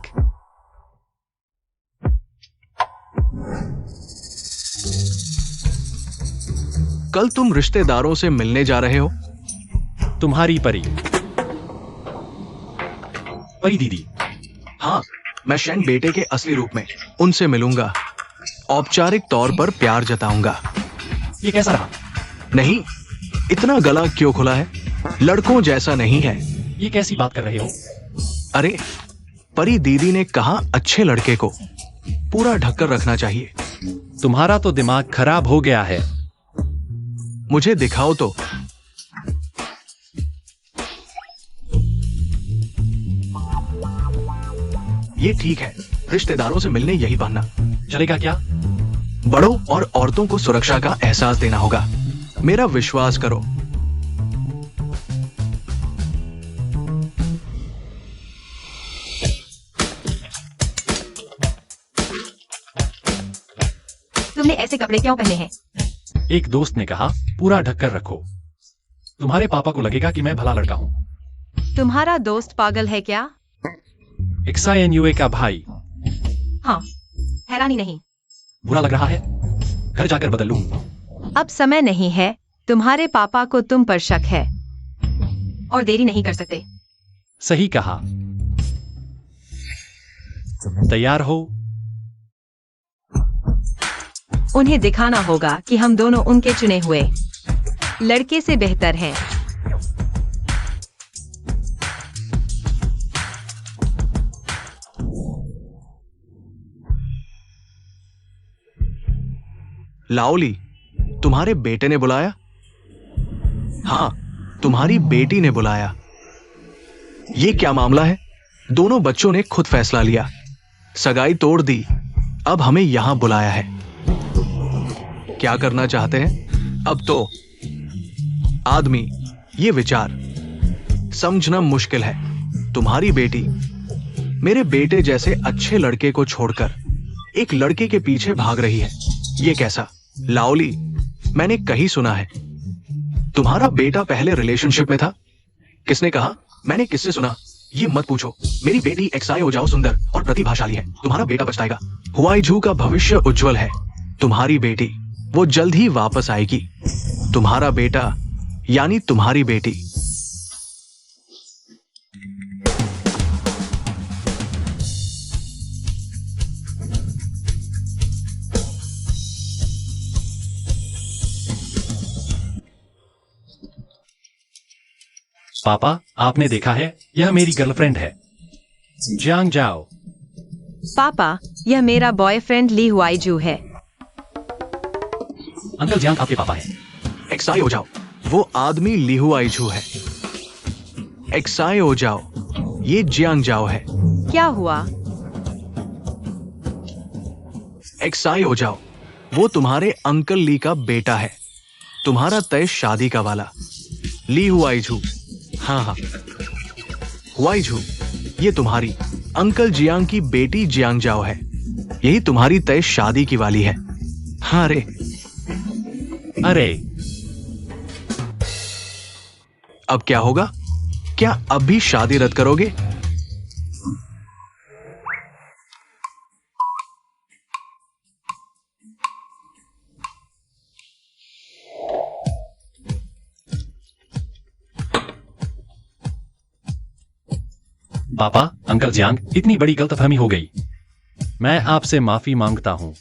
कल तुम रिश्तेदारों से मिलने जा रहे हो? तुम्हारी परी दीदी। हाँ, मैं शेन बेटे के असली रूप में उनसे मिलूंगा। औपचारिक तौर पर प्यार जताऊंगा। ये कैसा रहा? नहीं, इतना गला क्यों खुला है? लड़कों जैसा नहीं है। ये कैसी बात कर रहे हो? अरे, परी दीदी ने कहा अच्छे लड़के को पूरा ढककर रखना चाहिए। तुम्हारा तो दिमाग खराब हो गया है। मुझे दिखाओ तो। ये ठीक है, रिश्तेदारों से मिलने यही बहाना चलेगा क्या? बड़ों और औरतों को सुरक्षा का एहसास देना होगा। मेरा विश्वास करो। तुमने ऐसे कपड़े क्यों पहने हैं? एक दोस्त ने कहा पूरा ढककर रखो। तुम्हारे पापा को लगेगा कि मैं भला लड़का हूं। तुम्हारा दोस्त पागल है क्या? XINUA का भाई। हाँ, हैरानी नहीं। बुरा लग रहा है? घर जाकर बदल लूं। अब समय नहीं है। तुम्हारे पापा को तुम पर शक है और देरी नहीं कर सकते। सही कहा। तैयार हो? उन्हें दिखाना होगा कि हम दोनों उनके चुने हुए लड़के से बेहतर हैं। लाओली, तुम्हारे बेटे ने बुलाया? हाँ, तुम्हारी बेटी ने बुलाया। ये क्या मामला है? दोनों बच्चों ने खुद फैसला लिया, सगाई तोड़ दी, अब हमें यहां बुलाया है। क्या करना चाहते हैं? अब तो आदमी, ये विचार समझना मुश्किल है। तुम्हारी बेटी मेरे बेटे जैसे अच्छे लड़के को छोड़कर एक लड़के के पीछे भाग रही है। ये कैसा? लाओली, मैंने कहीं सुना है तुम्हारा बेटा पहले रिलेशनशिप में था। किसने कहा? मैंने किससे सुना? ये मत पूछो। मेरी बेटी XI हो जाओ सुंदर और प्रतिभाशाली है। तुम्हारा बेटा पछताएगा। हुआईझू का भविष्य उज्जवल है। तुम्हारी बेटी, वो जल्द ही वापस आएगी। तुम्हारा बेटा यानी तुम्हारी बेटी। पापा, आपने देखा है, यह मेरी गर्लफ्रेंड है, जियांग जाओ। पापा, यह मेरा बॉयफ्रेंड ली हुआईजू है। अंकल, जियांग आपके पापा हैं। XI हो जाओ, वो आदमी लिहुआईझू है। XI हो जाओ, ये जियांग जाओ है। क्या हुआ? XI हो जाओ, वो तुम्हारे अंकल ली का बेटा है। तुम्हारा तय शादी का वाला। ली हुआईझू। हाँ हाँ, हुआईझू, ये तुम्हारी अंकल जियांग की बेटी जियांग जाओ है। यही तुम्हारी तय शादी की वाली है। हाँ अरे, अरे अब क्या होगा? क्या अब भी शादी रद्द करोगे? पापा, अंकल जियांग, इतनी बड़ी गलतफहमी हो गई। मैं आपसे माफी मांगता हूं।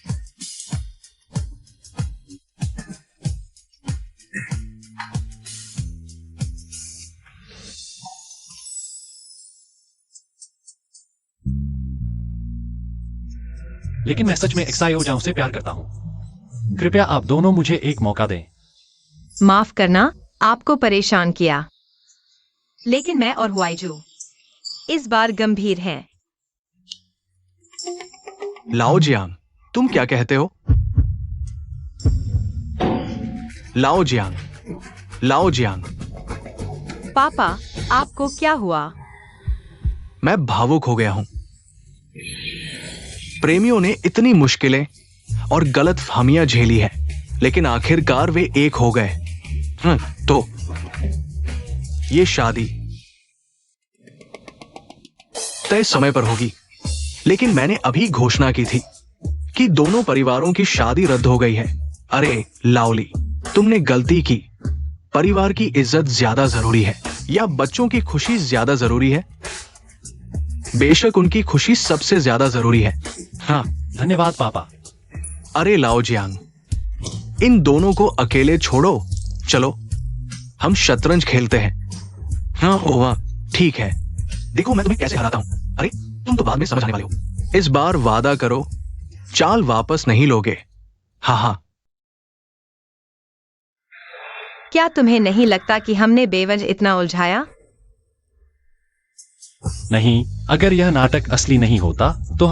लेकिन मैं सच में एक्सायो जाओ से प्यार करता हूं। कृपया आप दोनों मुझे एक मौका दें। माफ करना, आपको परेशान किया, लेकिन मैं और हुआईजू इस बार गंभीर हैं। लाओ जियांग, तुम क्या कहते हो? लाओ जियांग, लाओ जियांग। पापा, आपको क्या हुआ? मैं भावुक हो गया हूं। प्रेमियों ने इतनी मुश्किलें और गलतफहमियां झेली है, लेकिन आखिरकार वे एक हो गए। तो ये शादी तय समय पर होगी, लेकिन मैंने अभी घोषणा की थी कि दोनों परिवारों की शादी रद्द हो गई है। अरे लाओली, तुमने गलती की। परिवार की इज्जत ज्यादा जरूरी है या बच्चों की खुशी ज्यादा जरूरी है? बेशक उनकी खुशी सबसे ज्यादा जरूरी है। हाँ, धन्यवाद पापा। अरे लाओ जियांग, इन दोनों को अकेले छोड़ो। चलो हम शतरंज खेलते हैं। हाँ ओवा, ठीक है। देखो मैं तुम्हें कैसे हराता हूं। अरे तुम तो बाद में समझ आने वाले हो। इस बार वादा करो, चाल वापस नहीं लोगे। हाँ हाँ। क्या तुम्हें नहीं लगता कि हमने बेवजह इतना उलझाया? नहीं, अगर यह नाटक असली नहीं होता तो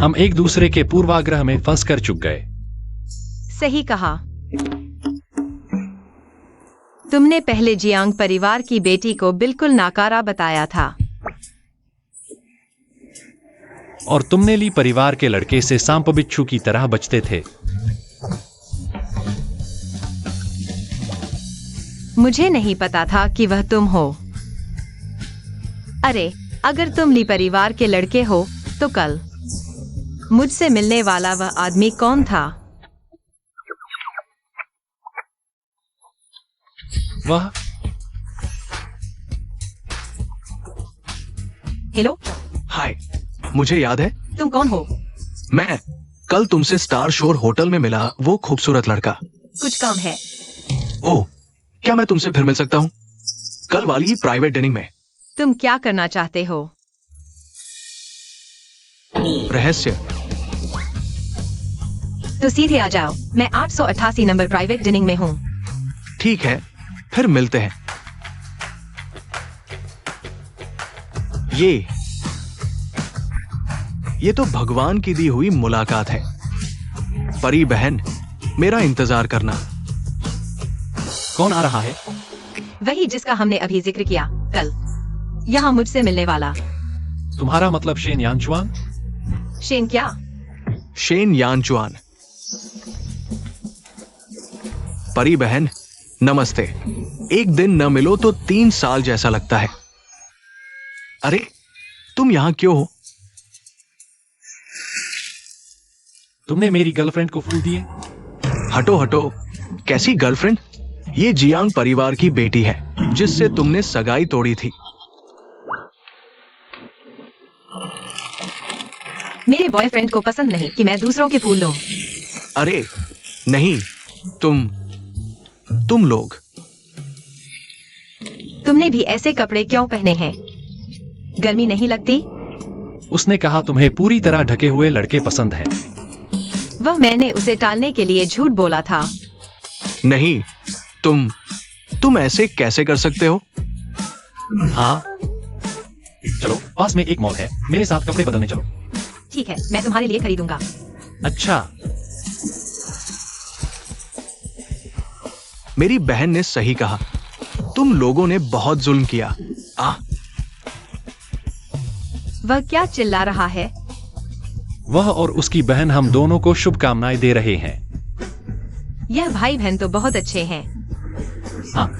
हम एक दूसरे के पूर्वाग्रह में फंस कर चुक गए। सही कहा। तुमने पहले जियांग परिवार की बेटी को बिल्कुल नाकारा बताया था, और तुमने ली परिवार के लड़के से सांप बिच्छू की तरह बचते थे। मुझे नहीं पता था कि वह तुम हो। अरे, अगर तुम ली परिवार के लड़के हो तो कल मुझसे मिलने वाला वह आदमी कौन था? वह हेलो, हाय, मुझे याद है। तुम कौन हो? मैं कल तुमसे स्टार शोर होटल में मिला वो खूबसूरत लड़का। कुछ काम है? ओह, क्या मैं तुमसे फिर मिल सकता हूँ? कल वाली ही प्राइवेट डिनिंग में। तुम क्या करना चाहते हो? रहस्य। तो सीधे आ जाओ। मैं 888 नंबर प्राइवेट डिनिंग में हूँ। ठीक है, फिर मिलते हैं। ये तो भगवान की दी हुई मुलाकात है। परी बहन, मेरा इंतजार करना। कौन आ रहा है? वही जिसका हमने अभी जिक्र किया, कल यहाँ मुझसे मिलने वाला। तुम्हारा मतलब शेन यानचुआन? शेन क्या? शेन यानचुआन। परी बहन, नमस्ते। एक दिन न मिलो तो 3 साल जैसा लगता है। अरे तुम यहां क्यों हो? तुमने मेरी गर्लफ्रेंड को फूल दिए? हटो हटो, कैसी गर्लफ्रेंड? ये जियांग परिवार की बेटी है जिससे तुमने सगाई तोड़ी थी। मेरे बॉयफ्रेंड को पसंद नहीं कि मैं दूसरों के फूल लूं। अरे नहीं, तुम लोग। तुमने भी ऐसे कपड़े क्यों पहने हैं? गर्मी नहीं लगती? उसने कहा तुम्हें पूरी तरह ढके हुए लड़के पसंद हैं। वह मैंने उसे टालने के लिए झूठ बोला था। नहीं, तुम ऐसे कैसे कर सकते हो? हाँ, चलो पास में एक मॉल है, मेरे साथ कपड़े बदलने चलो। ठीक है, मैं तुम्हारे लिए खरीदूंगा। अच्छा। मेरी बहन ने सही कहा, तुम लोगों ने बहुत जुल्म किया। वह क्या चिल्ला रहा है? वह और उसकी बहन हम दोनों को शुभकामनाएं दे रहे हैं। यह भाई बहन तो बहुत अच्छे हैं। हाँ,